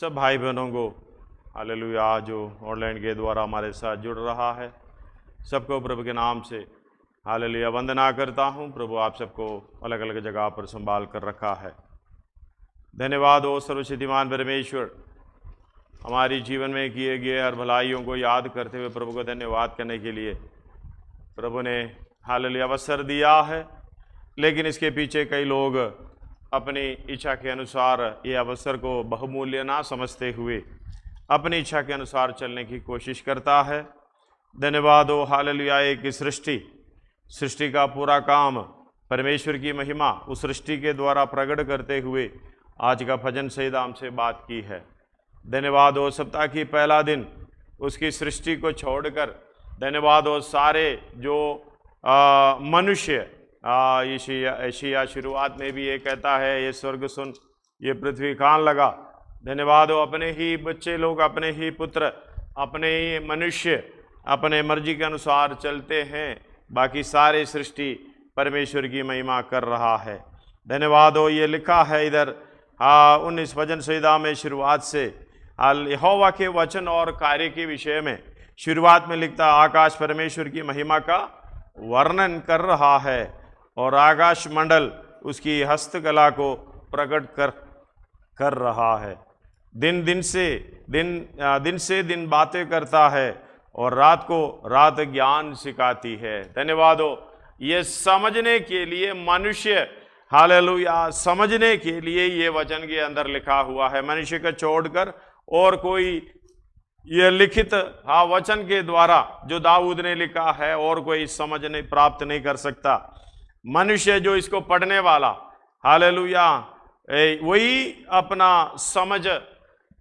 सब भाई बहनों को हालेलुया जो ऑनलाइन के द्वारा हमारे साथ जुड़ रहा है, सबको प्रभु के नाम से हालेलुया वंदना करता हूँ। प्रभु आप सबको अलग अलग जगह पर संभाल कर रखा है। धन्यवाद हो सर्वशक्तिमान परमेश्वर, हमारी जीवन में किए गए हर भलाइयों को याद करते हुए प्रभु को धन्यवाद करने के लिए प्रभु ने हालेलुया अवसर दिया है। लेकिन इसके पीछे कई लोग अपनी इच्छा के अनुसार ये अवसर को बहुमूल्य ना समझते हुए अपनी इच्छा के अनुसार चलने की कोशिश करता है। धन्यवाद हो हालेलुया, एक सृष्टि का पूरा काम परमेश्वर की महिमा उस सृष्टि के द्वारा प्रकट करते हुए आज का भजन सहित हमसे बात की है। धन्यवाद हो सप्ताह की पहला दिन उसकी सृष्टि को छोड़कर, धन्यवाद हो सारे जो मनुष्य यशायाह शुरुआत में भी ये कहता है, ये स्वर्ग सुन ये पृथ्वी कान लगा। धन्यवाद हो अपने ही बच्चे लोग, अपने ही पुत्र, अपने ही मनुष्य अपने मर्जी के अनुसार चलते हैं, बाकी सारे सृष्टि परमेश्वर की महिमा कर रहा है। धन्यवाद हो ये लिखा है इधर 19 भजन संहिता में शुरुआत से यहोवा के वचन और कार्य के विषय में शुरुआत में लिखता, आकाश परमेश्वर की महिमा का वर्णन कर रहा है और आकाश मंडल उसकी हस्तकला को प्रकट कर रहा है। दिन से दिन बातें करता है और रात को रात ज्ञान सिखाती है। धन्यवाद हो ये समझने के लिए मनुष्य हालेलुया समझने के लिए ये वचन के अंदर लिखा हुआ है। मनुष्य को छोड़कर और कोई ये लिखित वचन के द्वारा जो दाऊद ने लिखा है और कोई समझ नहीं प्राप्त नहीं कर सकता। मनुष्य जो इसको पढ़ने वाला हालेलुया वही अपना समझ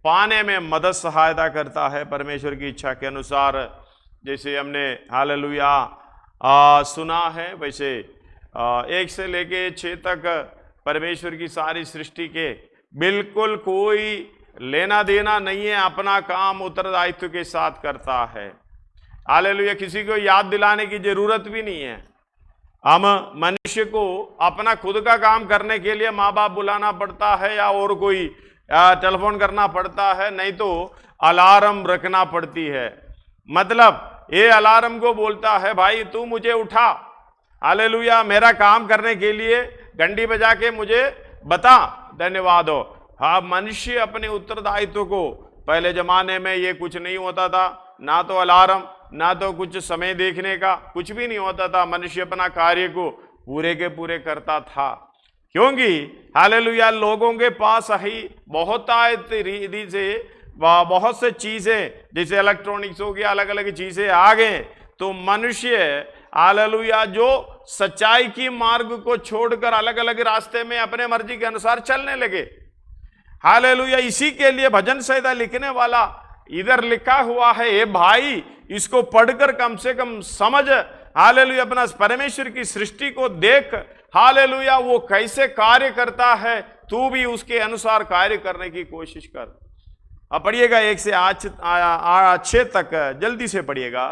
पाने में मदद सहायता करता है परमेश्वर की इच्छा के अनुसार। जैसे हमने हालेलुया सुना है, वैसे 1 से लेके 6 तक परमेश्वर की सारी सृष्टि के बिल्कुल कोई लेना देना नहीं है, अपना काम उत्तरदायित्व के साथ करता है। हालेलुया किसी को याद दिलाने की जरूरत भी नहीं है। हम मनुष्य को अपना खुद का काम करने के लिए माँ बाप बुलाना पड़ता है या और कोई टेलीफोन करना पड़ता है, नहीं तो अलार्म रखना पड़ती है। मतलब ये अलार्म को बोलता है भाई तू मुझे उठा, हालेलुया मेरा काम करने के लिए घंटी बजा के मुझे बता। धन्यवाद हो हाँ, मनुष्य अपने उत्तरदायित्व को, पहले जमाने में ये कुछ नहीं होता था, ना तो अलार्म ना तो कुछ समय देखने का, कुछ भी नहीं होता था। मनुष्य अपना कार्य को पूरे के पूरे करता था, क्योंकि हालेलुया लोगों के पास ही बहुत रीति से बहुत से चीजें जैसे इलेक्ट्रॉनिक्स हो गया, अलग अलग चीजें आ गए, तो मनुष्य हालेलुया जो सच्चाई की मार्ग को छोड़कर अलग अलग रास्ते में अपने मर्जी के अनुसार चलने लगे। हालेलुया इसी के लिए भजन संहिता लिखने वाला इधर लिखा हुआ है, ये भाई इसको पढ़कर कम से कम समझ, हालेलुया अपना परमेश्वर की सृष्टि को देख, हालेलुया वो कैसे कार्य करता है, तू भी उसके अनुसार कार्य करने की कोशिश कर। अब पढ़िएगा 1 से 6 तक, जल्दी से पढ़िएगा।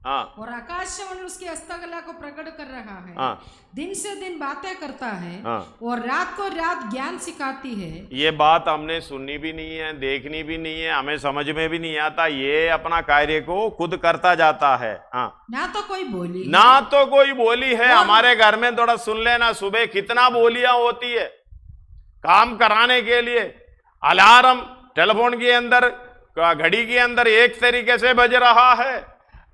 हाँ। और आकाश मंडल उसकी हस्तकला को प्रकट कर रहा है। हाँ। दिन से दिन बातें करता है। हाँ। और रात को रात ज्ञान सिखाती है। ये बात हमने सुननी भी नहीं है, देखनी भी नहीं है, हमें समझ में भी नहीं आता, ये अपना कार्य को खुद करता जाता है। हाँ। ना तो कोई बोली है। हमारे घर में थोड़ा सुन लेना, सुबह कितना बोलियां होती है काम कराने के लिए। अलार्म टेलीफोन के अंदर, घड़ी के अंदर एक तरीके से बज रहा है,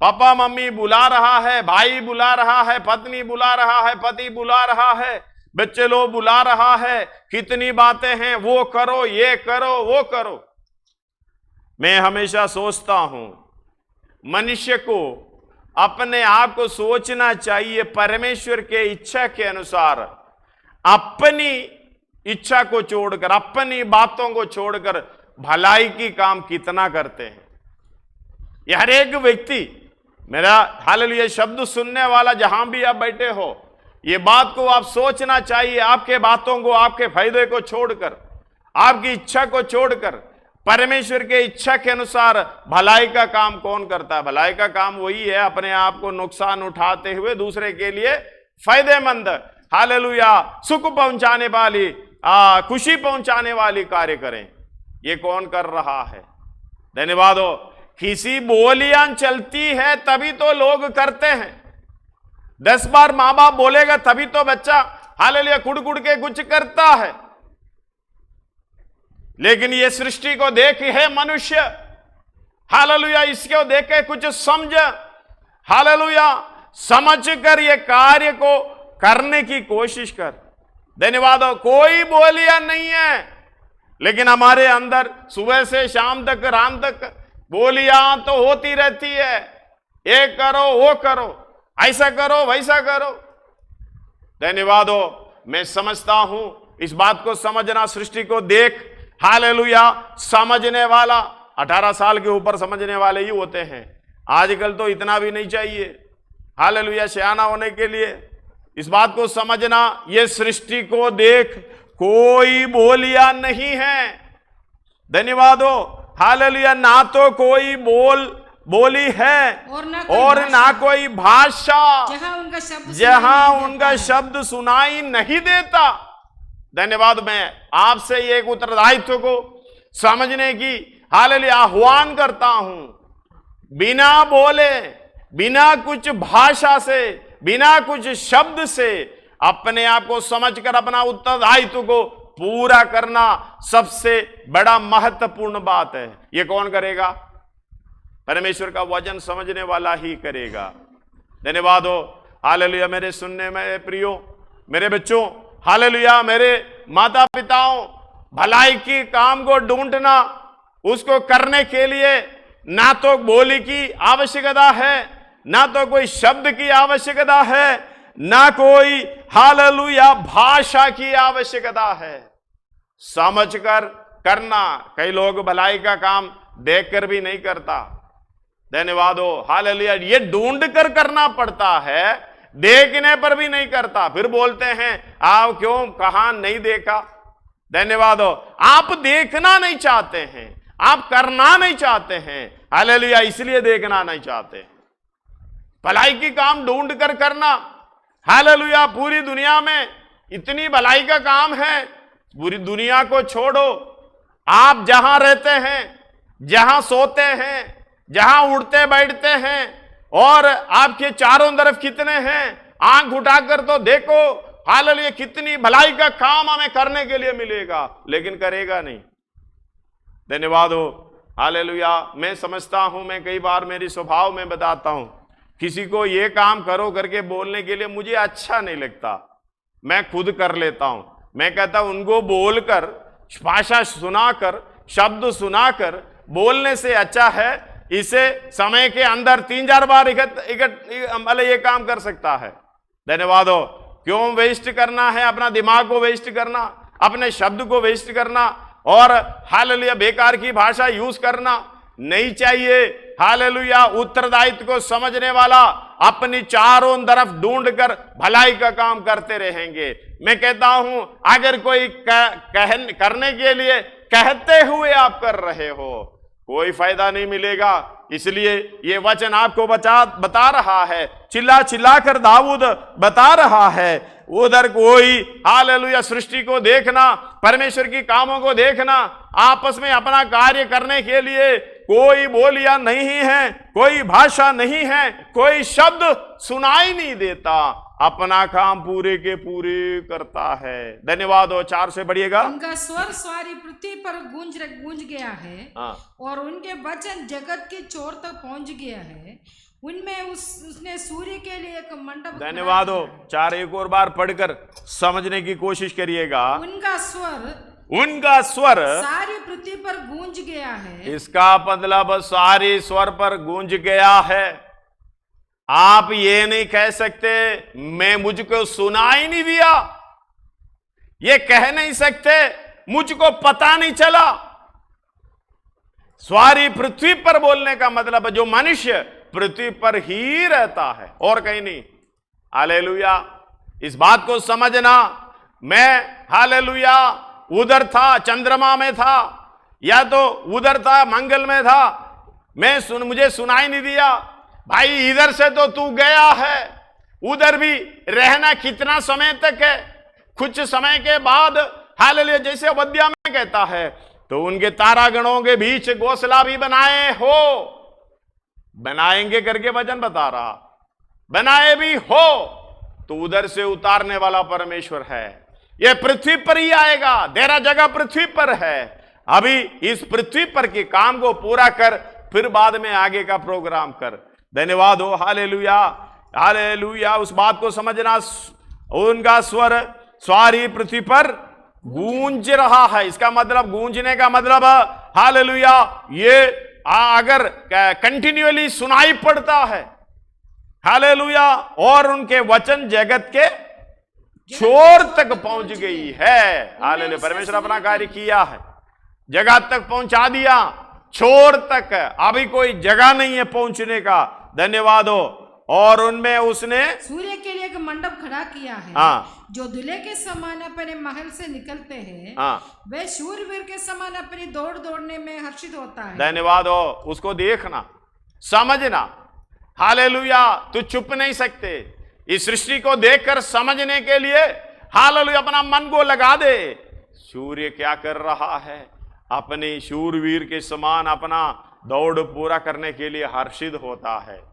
पापा मम्मी बुला रहा है, भाई बुला रहा है, पत्नी बुला रहा है, पति बुला रहा है, बच्चे लोग बुला रहा है, कितनी बातें हैं, वो करो, ये करो, वो करो। मैं हमेशा सोचता हूं मनुष्य को अपने आप को सोचना चाहिए परमेश्वर के इच्छा के अनुसार। अपनी इच्छा को छोड़कर, अपनी बातों को छोड़कर भलाई की काम कितना करते हैं। यह हर एक व्यक्ति, मेरा हालेलुया शब्द सुनने वाला जहां भी आप बैठे हो, ये बात को आप सोचना चाहिए। आपके बातों को, आपके फायदे को छोड़कर, आपकी इच्छा को छोड़कर परमेश्वर के इच्छा के अनुसार भलाई का काम कौन करता है? भलाई का काम वही है अपने आप को नुकसान उठाते हुए दूसरे के लिए फायदेमंद, हालेलुया सुख पहुंचाने वाली खुशी पहुंचाने वाली कार्य करें। ये कौन कर रहा है? धन्यवाद हो। किसी बोलियां चलती है तभी तो लोग करते हैं। 10 बार मां बाप बोलेगा तभी तो बच्चा हालेलुया कुड़ के कुछ करता है। लेकिन ये सृष्टि को देख है मनुष्य, हालेलुया इसको देख के कुछ समझ, हालेलुया समझ कर ये कार्य को करने की कोशिश कर। धन्यवाद हो। कोई बोलियां नहीं है, लेकिन हमारे अंदर सुबह से शाम तक रात तक बोलियां तो होती रहती है। ये करो वो करो, ऐसा करो वैसा करो। धन्यवाद हो। मैं समझता हूं इस बात को समझना, सृष्टि को देख हालेलुया समझने वाला 18 साल के ऊपर समझने वाले ही होते हैं। आजकल तो इतना भी नहीं चाहिए हालेलुया सियाना होने के लिए। इस बात को समझना, ये सृष्टि को देख कोई बोलियां नहीं है। धन्यवाद हो। हालेलुया ना तो कोई बोली है और ना कोई भाषा जहां उनका शब्द सुनाई नहीं देता। धन्यवाद। मैं आपसे एक उत्तरदायित्व को समझने की हालेलुया आह्वान करता हूं। बिना बोले, बिना कुछ भाषा से, बिना कुछ शब्द से अपने आप को समझकर अपना उत्तरदायित्व को पूरा करना सबसे बड़ा महत्वपूर्ण बात है। यह कौन करेगा? परमेश्वर का वचन समझने वाला ही करेगा। धन्यवाद हो। हालेलुया। मेरे सुनने में प्रियो, मेरे बच्चों, हालेलुया मेरे माता पिताओं, भलाई की काम को ढूंढना, उसको करने के लिए ना तो बोली की आवश्यकता है, ना तो कोई शब्द की आवश्यकता है, ना कोई हालेलुया भाषा की आवश्यकता है। समझकर करना। कई लोग भलाई का काम देखकर भी नहीं करता। धन्यवाद हो। हालेलुया ये ढूंढ कर करना पड़ता है, देखने पर भी नहीं करता। फिर बोलते हैं आप क्यों कहां नहीं देखा। धन्यवाद हो। आप देखना नहीं चाहते हैं, आप करना नहीं चाहते हैं। हालेलुया इसलिए देखना नहीं चाहते। भलाई की काम ढूंढ कर करना। हालेलुया पूरी दुनिया में इतनी भलाई का काम है, पूरी दुनिया को छोड़ो। आप जहां रहते हैं, जहां सोते हैं, जहां उठते बैठते हैं, और आपके चारों तरफ कितने हैं, आंख उठाकर तो देखो। हालेलुया कितनी भलाई का काम हमें करने के लिए मिलेगा, लेकिन करेगा नहीं। धन्यवाद हो। हालेलुया मैं समझता हूं, मैं कई बार मेरी स्वभाव में बताता हूं, किसी को ये काम करो करके बोलने के लिए मुझे अच्छा नहीं लगता, मैं खुद कर लेता हूं। मैं कहता हूं उनको बोलकर, भाषा सुनाकर, शब्द सुनाकर बोलने से अच्छा है इसे समय के अंदर 3-4 बार मतलब ये काम कर सकता है। धन्यवाद हो। क्यों वेस्ट करना है, अपना दिमाग को वेस्ट करना, अपने शब्द को वेस्ट करना, और हालेलुया बेकार की भाषा यूज करना नहीं चाहिए। हालेलुया उत्तरदायित्व को समझने वाला अपनी चारों तरफ ढूंढ कर भलाई का काम करते रहेंगे। मैं कहता हूं अगर कोई करने के लिए कहते हुए आप कर रहे हो, कोई फायदा नहीं मिलेगा। इसलिए ये वचन आपको बता रहा है, चिल्ला चिल्ला कर दाऊद बता रहा है, उधर कोई हालेलुया सृष्टि को देखना, परमेश्वर की कामों को देखना, आपस में अपना कार्य करने के लिए कोई बोलियां नहीं है, कोई भाषा नहीं है, कोई शब्द सुनाई नहीं देता, अपना काम पूरे के पूरे करता है। धन्यवाद हो। 4 से बढ़िएगा। उनका स्वर सारी पृथ्वी पर गूंज गया है, और उनके वचन जगत के छोर तक पहुंच गया है। उनमें उसने सूर्य के लिए एक मंडप। धन्यवाद हो। 4 एक और बार पढ़कर समझने की कोशिश करिएगा। उनका स्वर सारी पृथ्वी पर गूंज गया है। इसका मतलब सारी स्वर पर गूंज गया है। आप ये नहीं कह सकते मैं मुझको सुना ही नहीं दिया, ये कह नहीं सकते मुझको पता नहीं चला। सारी पृथ्वी पर बोलने का मतलब जो मनुष्य पृथ्वी पर ही रहता है और कहीं नहीं। हालेलुया इस बात को समझना। मैं हालेलुया उधर था, चंद्रमा में था, या तो उधर था, मंगल में था, मुझे सुनाई नहीं दिया। भाई इधर से तो तू गया है, उधर भी रहना कितना समय तक है? कुछ समय के बाद हालेलुया, जैसे अवद्या में कहता है, तो उनके तारागणों के बीच घोंसला भी बनाए हो, बनाएंगे करके वचन बता रहा, बनाए भी हो, तो उधर से उतारने वाला परमेश्वर है। यह पृथ्वी पर ही आएगा, तेरा जगह पृथ्वी पर है। अभी इस पृथ्वी पर के काम को पूरा कर, फिर बाद में आगे का प्रोग्राम कर। धन्यवाद हो, हालेलुया हालेलुया। उस बात को समझना, उनका स्वर सारी पृथ्वी पर गूंज रहा है। इसका मतलब, गूंजने का मतलब हालेलुया, ये अगर कंटिन्यूअली सुनाई पड़ता है, हालेलुया, और उनके वचन जगत के छोर तक पहुंच गई है। हालेलुया, परमेश्वर अपना कार्य किया है, जगह तक पहुंचा दिया, छोर तक। अभी कोई जगह नहीं है पहुंचने का। धन्यवाद हो। और उनमें उसने सूर्य के लिए एक मंडप खड़ा किया है। जो दूल्हे के समान अपने महल से निकलते हैं, वे शूरवीर के समान अपनी दौड़ दौड़ने में हर्षित होता है। धन्यवाद हो। उसको देखना, समझना। हालेलुया, तू चुप नहीं सकते। इस सृष्टि को देखकर समझने के लिए हालेलुया अपना मन को लगा दे। सूर्य क्या कर रहा है? अपने शूरवीर के समान अपना दौड़ पूरा करने के लिए हर्षित होता है।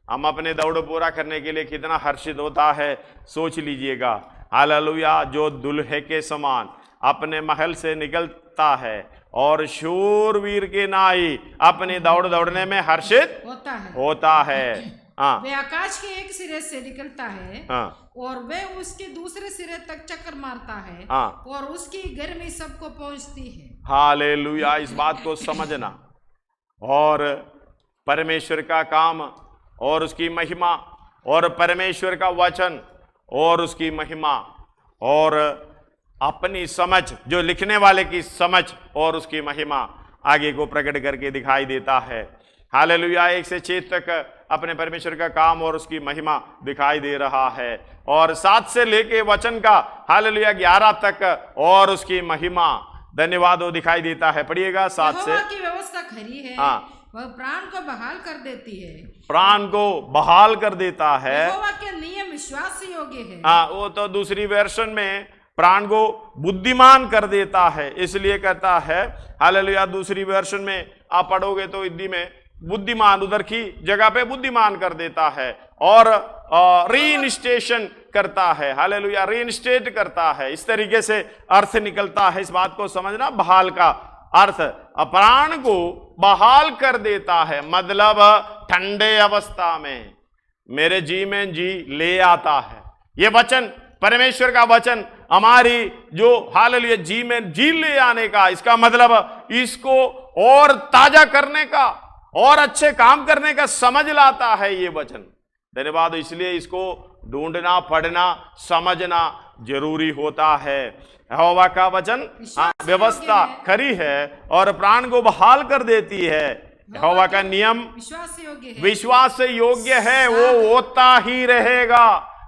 हम अपने दौड़ पूरा करने के लिए कितना हर्षित होता है, सोच लीजिएगा। हालेलुया, जो दुल्हे के समान अपने महल से निकलता है और शूरवीर के नाई अपनी दौड़ दौड़ने में हर्षित होता है। वे आकाश के एक सिरे से निकलता है और वे उसके दूसरे सिरे तक चक्कर मारता है और उसकी गर्मी सबको पहुंचती है। हालेलुया, इस बात को समझना। और परमेश्वर का काम और उसकी महिमा, और परमेश्वर का वचन और उसकी महिमा, और अपनी समझ, जो लिखने वाले की समझ और उसकी महिमा आगे को प्रकट करके दिखाई देता है। हालेलुया, 1 से 6 तक अपने परमेश्वर का काम और उसकी महिमा दिखाई दे रहा है, और 7 से लेके वचन का हालेलुया 11 तक और उसकी महिमा, धन्यवाद हो, दिखाई देता है। पढ़िएगा 7 से। की व्यवस्था खरी है, वह प्राण को बहाल कर देती है। प्राण को बहाल कर देता है। यहोवा के नियम विश्वास योग्य है। वो तो दूसरी वर्षन में प्राण को बुद्धिमान कर देता है, इसलिए कहता है हालेलुया। दूसरी वर्षन में आप पढ़ोगे तो हिंदी में बुद्धिमान, उधर की जगह पे बुद्धिमान कर देता है और रीइंस्टेशन करता है। हालेलुया, रीइंस्टेट करता है। इस तरीके से अर्थ निकलता है। इस बात को समझना, बहाल का अर्थ प्राण को बहाल कर देता है, मतलब ठंडे अवस्था में मेरे जी में जी ले आता है। ये वचन, परमेश्वर का वचन हमारी जो हालेलुया जी में जी ले आने का, इसका मतलब इसको और ताजा करने का और अच्छे काम करने का समझ लाता है ये वचन। धन्यवाद। इसलिए इसको ढूंढना, पढ़ना, समझना जरूरी होता है। यहोवा का वचन व्यवस्था खरी है और प्राण को बहाल कर देती है। यहोवा का नियम विश्वास से योग्य है, वो होता ही रहेगा,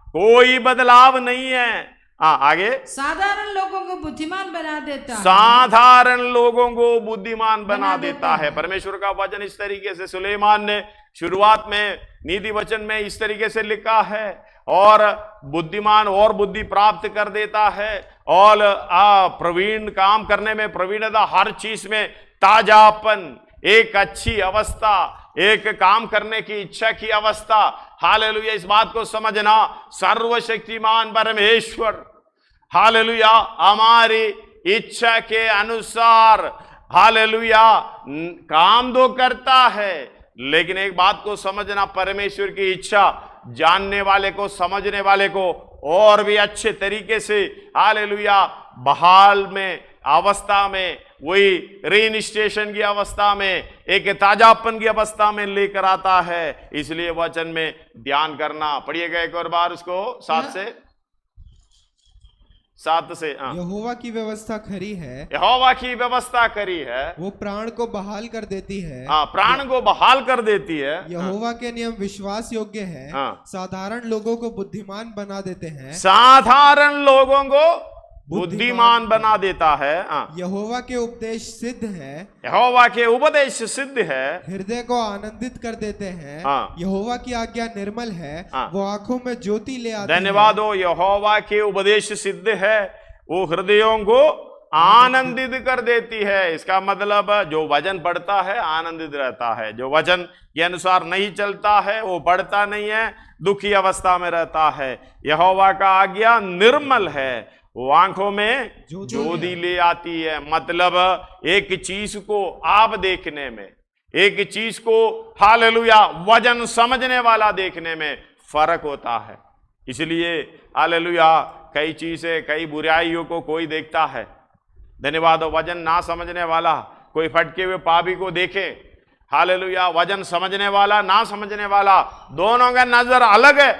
कोई बदलाव नहीं है। आगे, साधारण लोगों को बुद्धिमान बना देता है। साधारण लोगों को बुद्धिमान बना देता है। परमेश्वर का वचन इस तरीके से सुलेमान ने शुरुआत में नीति वचन में इस तरीके से लिखा है, और बुद्धिमान और बुद्धि प्राप्त कर देता है, और प्रवीण काम करने में प्रवीणता, हर चीज में ताजापन, एक अच्छी अवस्था, एक काम करने की इच्छा की अवस्था। हालेलुया, इस बात को समझना, सर्वशक्तिमान परमेश्वर हालेलुया हमारी इच्छा के अनुसार हालेलुया काम तो करता है, लेकिन एक बात को समझना, परमेश्वर की इच्छा जानने वाले को, समझने वाले को और भी अच्छे तरीके से हालेलुया बहाल में अवस्था में, वही रीइंस्टेशन की अवस्था में, एक ताजापन की अवस्था में लेकर आता है। इसलिए वचन में ध्यान करना। पढ़िएगा एक और बार उसको 7 से। यहोवा की व्यवस्था खरी है, यहोवा की व्यवस्था खरी है, वो प्राण को बहाल कर देती है। प्राण को बहाल कर देती है। यहोवा के नियम विश्वास योग्य है, साधारण लोगों को बुद्धिमान बना देते हैं। साधारण लोगों को बुद्धिमान बना देता है। यहोवा के उपदेश सिद्ध है, यहोवा के उपदेश सिद्ध है, हृदय को आनंदित कर देते हैं। यहोवा की आज्ञा निर्मल है, वो आंखों में ज्योति ले आती है। धन्यवाद हो। यहोवा के उपदेश सिद्ध है, वो हृदयों को आनंदित कर देती है। इसका मतलब जो वचन पढ़ता है आनंदित रहता है, जो वचन के अनुसार नहीं चलता है वो पढ़ता नहीं है, दुखी अवस्था में रहता है। यहोवा का आज्ञा निर्मल है, वो आंखों में ज्योति ले आती है। मतलब एक चीज को आप देखने में, एक चीज को हालेलुया वचन समझने वाला देखने में फर्क होता है। इसलिए हालेलुया कई चीजें, कई बुराइयों को कोई देखता है, धन्यवाद, वचन ना समझने वाला कोई फटके हुए पापी को देखे, हालेलुया वचन समझने वाला ना समझने वाला दोनों का नजर अलग है।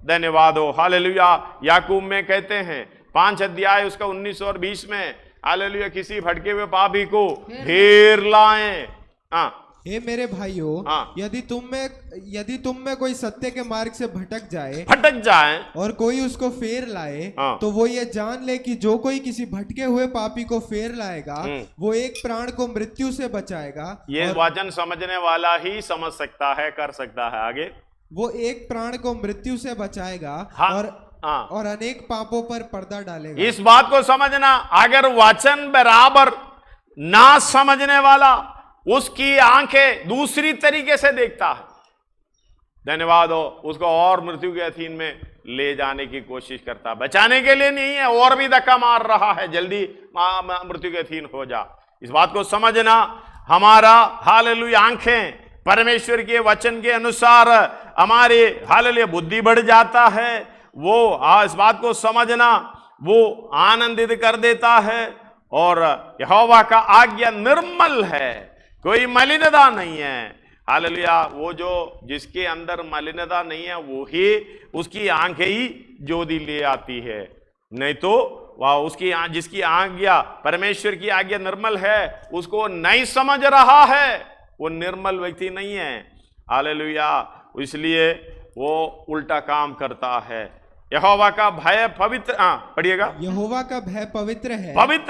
धन्यवाद हो, हालेलुया। याकूब में कहते हैं 5 अध्याय उसका 19 और 20 में, हालेलुया किसी भटके हुए पापी को फिर लाएं। हे मेरे भाइयों, यदि तुम में कोई सत्य के मार्ग से भटक जाए और कोई उसको फेर लाए, तो वो ये जान ले कि जो कोई किसी भटके हुए पापी को फेर लाएगा वो एक प्राण को मृत्यु से बचाएगा। ये वचन समझने वाला ही समझ सकता है, कर सकता है। आगे, वो एक प्राण को मृत्यु से बचाएगा और अनेक पापों पर पर्दा डालेगा। इस बात को समझना, अगर वचन बराबर ना समझने वाला उसकी आंखें दूसरी तरीके से देखता है, धन्यवाद हो, उसको और मृत्यु के अधीन में ले जाने की कोशिश करता है। बचाने के लिए नहीं है, और भी धक्का मार रहा है, जल्दी मृत्यु के अधीन हो जा। इस बात को समझना, हमारा हालेलुया आंखें परमेश्वर के वचन के अनुसार हमारे हालेलुया बुद्धि बढ़ जाता है। वो इस बात को समझना, वो आनंदित कर देता है। और यहोवा का आज्ञा निर्मल है, कोई मलिनता नहीं है। हालेलुया, वो जो जिसके अंदर मलिनता नहीं है वो ही उसकी आंखें ही ज्योति ले आती है, नहीं तो वह उसकी जिसकी आज्ञा परमेश्वर की आज्ञा निर्मल है उसको नहीं समझ रहा है, वो निर्मल व्यक्ति नहीं है। हालेलुया, इसलिए वो उल्टा काम करता है। यहोवा का भय पवित्र, पढ़िएगा, यहोवा का भय पवित्र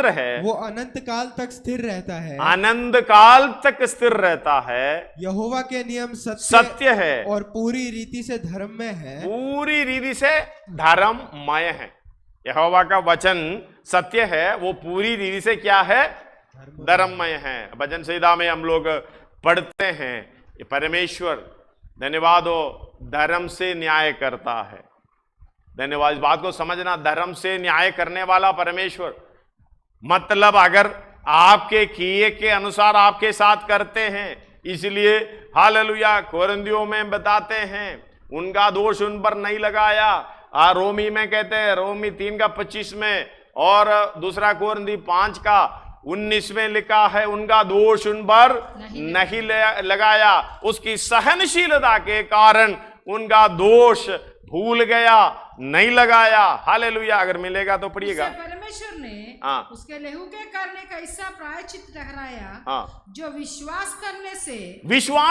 है, वो अनंत काल तक स्थिर रहता है, अनंत काल तक स्थिर रहता है। यहोवा के नियम सत्य है और पूरी रीति से धर्ममय है, पूरी रीति से धर्ममय है। यहोवा का वचन सत्य है, वो पूरी रीति से क्या है, धर्ममय है। भजन संहिता में हम लोग पढ़ते हैं, परमेश्वर धन्यवाद हो धर्म से न्याय करता है। धन्यवाद, इस बात को समझना, धर्म से न्याय करने वाला परमेश्वर, मतलब अगर आपके किए के अनुसार आपके साथ करते हैं, इसलिए हालेलुया कोरिन्थियों में बताते हैं उनका दोष उन पर नहीं लगाया। रोमी में कहते हैं, रोमी 3:25 में और दूसरा कोरिन्थी 5:19 में लिखा है, उनका दोष उन पर नहीं लगाया, उसकी सहनशीलता के कारण उनका दोष भूल गया, नहीं लगाया। हालेलुया, अगर मिलेगा तो पढ़िएगा। परमेश्वर ने उसके लहू के करने का हिस्सा प्रायश्चित ठहराया, जो विश्वास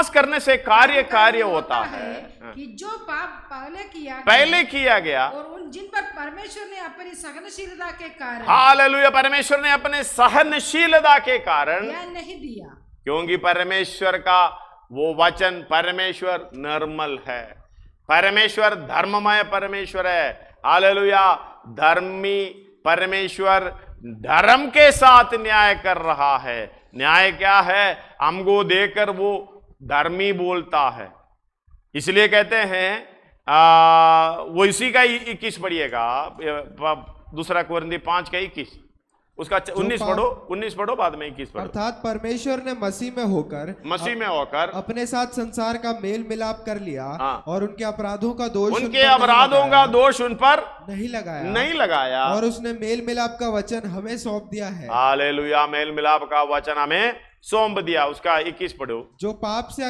करने से कार्य होता है कि जो पाप पहले किया गया और उन जिन पर परमेश्वर ने अपनी सहनशीलता के कारण, हालेलुया, परमेश्वर ने अपने सहनशीलता के कारण ध्यान नहीं दिया, क्योंकि परमेश्वर का वो वचन, परमेश्वर निर्मल है, परमेश्वर धर्ममय परमेश्वर है। हालेलुया, धर्मी परमेश्वर धर्म के साथ न्याय कर रहा है। न्याय क्या है, हमको देकर वो धर्मी बोलता है, इसलिए कहते हैं वो इसी का 21 पढ़िएगा, दूसरा कोरिन्थी 5:21, उसका 19 पढ़ो, बाद में 21 पढ़ो। अर्थात परमेश्वर ने मसीह में होकर अपने साथ संसार का मेल मिलाप कर लिया और उनके अपराधों का दोष उन पर नहीं लगाया और उसने मेल मिलाप का वचन हमें सौंप दिया है। हालेलुया, मेल मिलाप का वचन हमें सौंप दिया। उसका 21 पढ़ो। जो पाप से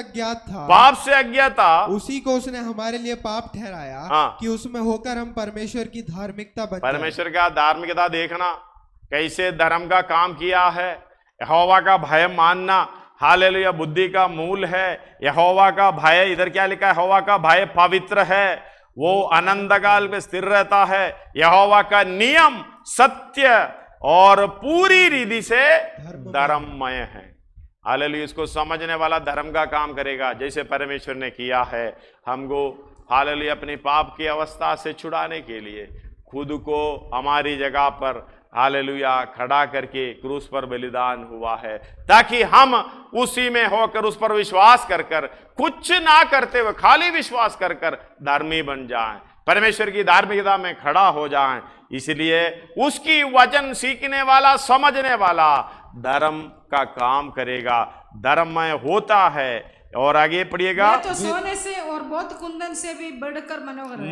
अज्ञात था उसी को उसने हमारे लिए पाप ठहराया कि उसमें होकर हम परमेश्वर की धार्मिकता बन जाएं। परमेश्वर का धार्मिकता देखना, कैसे धर्म का काम किया है। यहोवा का भय मानना, हालेलुया, बुद्धि का मूल है। यहोवा का भय, इधर क्या लिखा है, यहोवा का भय पवित्र है, वो अनंत काल में स्थिर रहता है। यहोवा का नियम सत्य और पूरी रीति से धर्ममय है। हालेलुया, इसको समझने वाला धर्म का काम करेगा, जैसे परमेश्वर ने किया है हमको, हालेलुया, अपने पाप की अवस्था से छुड़ाने के लिए खुद को हमारी जगह पर हालेलुया खड़ा करके क्रूस पर बलिदान हुआ है, ताकि हम उसी में होकर उस पर विश्वास कर कर, कुछ ना करते हुए खाली विश्वास कर कर धर्मी बन जाएं, परमेश्वर की धार्मिकता में खड़ा हो जाएं। इसलिए उसकी वचन सीखने वाला, समझने वाला धर्म का काम करेगा, धर्ममय होता है। और आगे पढ़िएगा, तो सोने से और बहुत कुंदन से भी बढ़कर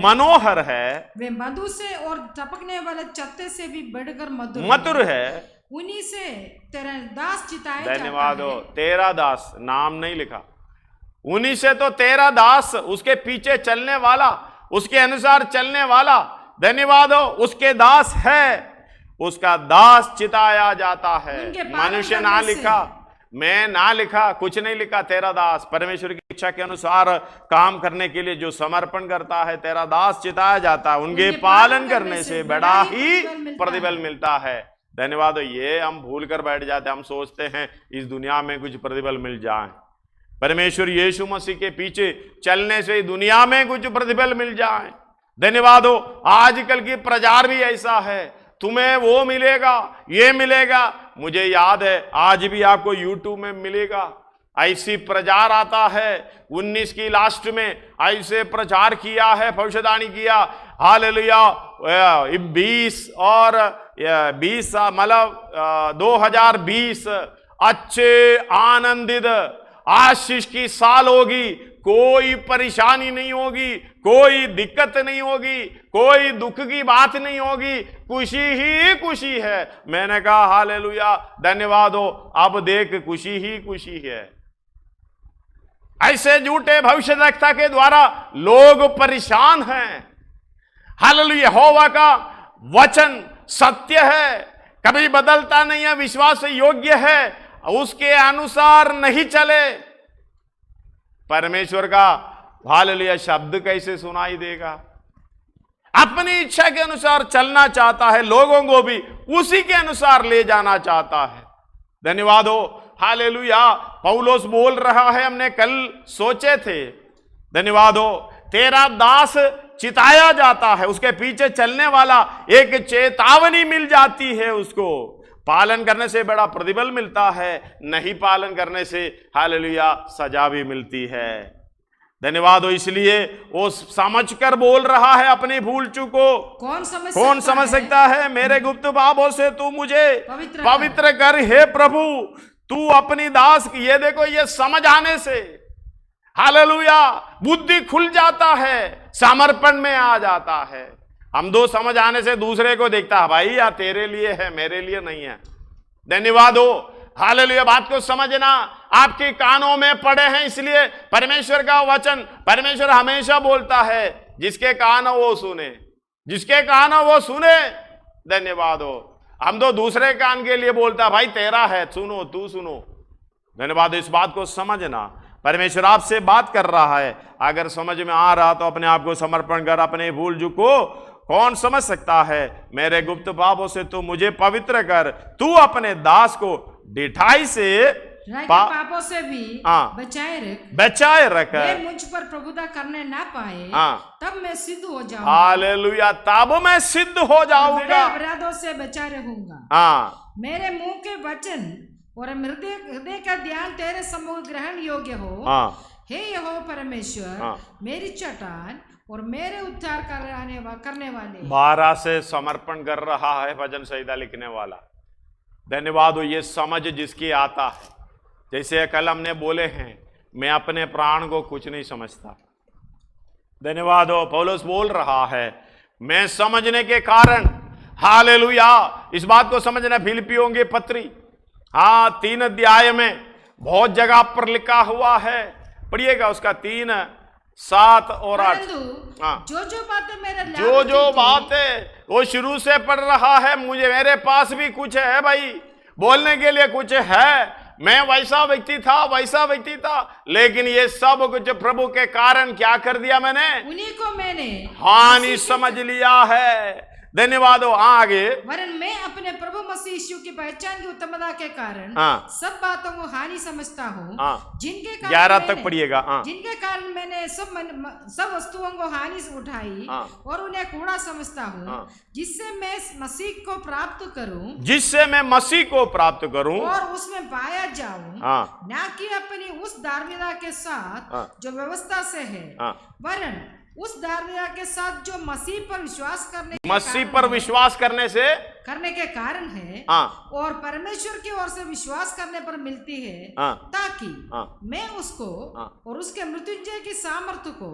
मनोहर है, वे मधु से और टपकने वाले चत्ते से भी बढ़कर मधुर है। उन्हीं से तेरा दास चिताया धन्यवाद हो, तेरा दास नाम नहीं लिखा, उन्हीं से तो तेरा दास, उसके पीछे चलने वाला, उसके अनुसार चलने वाला, धन्यवाद हो, उसके दास है, उसका दास चिताया जाता है। मनुष्य ना लिखा, मैं ना लिखा, कुछ नहीं लिखा, तेरा दास परमेश्वर की इच्छा के अनुसार काम करने के लिए जो समर्पण करता है, तेरा दास चिताया जाता है। उनके पालन करने से बड़ा ही प्रतिफल मिलता है। धन्यवाद। ये हम भूल कर बैठ जाते, हम सोचते हैं इस दुनिया में कुछ प्रतिफल मिल जाए, परमेश्वर यीशु मसीह के पीछे चलने से दुनिया में कुछ प्रतिफल मिल जाए। धन्यवाद हो। आजकल की प्रचार भी ऐसा है, तुम्हें वो मिलेगा, ये मिलेगा। मुझे याद है आज भी आपको YouTube में मिलेगा, ऐसी प्रचार आता है। 19 की लास्ट में ऐसे प्रचार किया है, भविष्यवाणी किया, हालेलुया। 20 और 20 मतलब 2020 अच्छे आनंदित आशीष की साल होगी, कोई परेशानी नहीं होगी, कोई दिक्कत नहीं होगी, कोई दुख की बात नहीं होगी, खुशी ही खुशी है। मैंने कहा हालेलुया, धन्यवाद हो। अब देख खुशी ही खुशी है। ऐसे झूठे भविष्यवक्ता के द्वारा लोग परेशान हैं। हालेलुया। यहोवा का वचन सत्य है, कभी बदलता नहीं है, विश्वास योग्य है, उसके अनुसार नहीं चले, परमेश्वर का हालेलुया शब्द कैसे सुनाई देगा? अपनी इच्छा के अनुसार चलना चाहता है, लोगों को भी उसी के अनुसार ले जाना चाहता है। धन्यवाद हो। हालेलुया। पौलुस बोल रहा है, हमने कल सोचे थे, धन्यवाद हो, तेरा दास चिताया जाता है, उसके पीछे चलने वाला एक चेतावनी मिल जाती है, उसको पालन करने से बड़ा प्रतिफल मिलता है, नहीं पालन करने से हालेलुया सजा भी मिलती है। धन्यवाद हो। इसलिए वो समझकर बोल रहा है अपनी भूल चूक को। कौन समझ सकता है? मेरे गुप्त भावों से तू मुझे पवित्र कर हे प्रभु, तू अपनी दास की। ये देखो, ये समझ आने से हालेलुया बुद्धि खुल जाता है, समर्पण में आ जाता है। हम दो समझ आने से दूसरे को देखता है, भाई या तेरे लिए है, मेरे लिए नहीं है। धन्यवाद हो। हालेलुया। बात को समझना, आपके कानों में पड़े हैं, इसलिए परमेश्वर का वचन, परमेश्वर हमेशा बोलता है, जिसके कान हो वो सुने, जिसके कान हो वो सुने। धन्यवाद हो। हम तो दूसरे कान के लिए बोलता, भाई तेरा है, सुनो, तू सुनो। धन्यवाद। इस बात को समझना, परमेश्वर आपसे बात कर रहा है। अगर समझ में आ रहा तो अपने आप को समर्पण कर, अपने भूल चूक को कौन समझ सकता है? मेरे गुप्त पापों से तू मुझे पवित्र कर, तू अपने दास को ढिठाई से पापों से भी बचाए रख, मुझ पर प्रभुता करने ना पाए, तब मैं सिद्ध हो जाऊंगा। हालेलुया। तब मैं सिद्ध हो जाऊंगा, अपराधों से बचा रहूंगा। मेरे मुंह के वचन और हृदय का ध्यान तेरे सम्मुख ग्रहण योग्य हो। हे यहोवा परमेश्वर, मेरी चट्टान और मेरे उद्धार करने वाले। 12 से समर्पण कर रहा है भजन संहिता लिखने वाला। धन्यवाद हो। ये समझ जिसकी आता है, जैसे कल हमने बोले हैं, मैं अपने प्राण को कुछ नहीं समझता। धन्यवाद हो। पौलुस बोल रहा है, मैं समझने के कारण, हालेलुया, इस बात को समझना। फिलिप्पियों की पत्री 3 अध्याय में बहुत जगह पर लिखा हुआ है, पढ़िएगा उसका 3, 7 और 8। जो बातें वो शुरू से पढ़ रहा है, मुझे मेरे पास भी कुछ है भाई, बोलने के लिए कुछ है। मैं वैसा व्यक्ति था, लेकिन ये सब कुछ प्रभु के कारण क्या कर दिया मैंने? उन्हीं को मैंने हानि समझ लिया है। धन्यवाद हो। आगे, वरन मैं अपने प्रभु मसीह यीशु की पहचान की उत्तमता के कारण सब बातों को हानि समझता हूँ, जिनके कारण 11 तक पढ़िएगा। जिनके कारण मैंने सब वस्तुओं को हानि उठाई और उन्हें कूड़ा समझता हूँ, जिससे मैं मसीह को प्राप्त करूँ, जिससे मैं मसीह को प्राप्त करूँ और उसमें पाया जाऊँ, ना कि अपनी उस धार्मिकता के साथ जो व्यवस्था से है, वरन उस धार्मिकता के साथ जो मसीह पर विश्वास करने के कारण है और परमेश्वर की ओर से विश्वास करने पर मिलती है, ताकि मैं उसको और उसके मृत्युंजय की सामर्थ्य को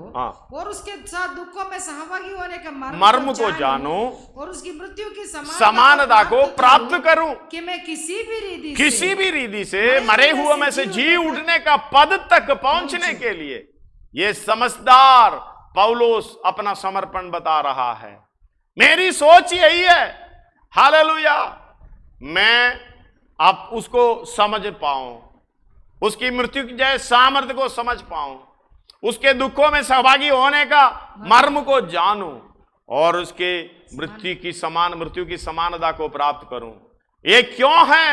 और उसके साथ दुखों में सहभागी होने के मर्म को जानूं और उसकी मृत्यु की समानता को प्राप्त करूं, कि मैं किसी भी रीति से मरे हुए में से जी उठने का पद तक पहुंचने के लिए ये समझदार पौलुस अपना समर्पण बता रहा है। मेरी सोच यही है, हालेलुया, मैं अब उसको समझ पाऊं, उसकी मृत्यु की जय सामर्थ्य को समझ पाऊं, उसके दुखों में सहभागी होने का मर्म को जानूं और उसके मृत्यु की समानता को प्राप्त करूं। ये क्यों है?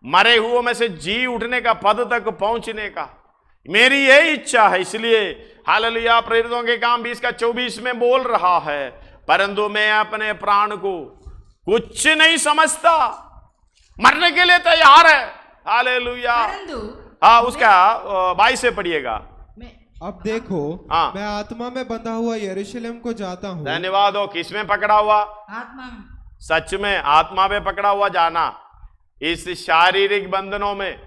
मरे हुओं में से जी उठने का पद तक पहुंचने का मेरी यही इच्छा है। इसलिए हालेलुया, प्रेरितों के काम 20:24 में बोल रहा है, परंतु मैं अपने प्राण को कुछ नहीं समझता, मरने के लिए तैयार है। हालेलुया। उसका 22 से पढ़िएगा। अब देखो, मैं आत्मा में बंधा हुआ यरूशलेम को जाता हूँ। धन्यवाद हो। किस में पकड़ा हुआ? आत्मा में। सच में आत्मा में पकड़ा हुआ जाना, इस शारीरिक बंधनों में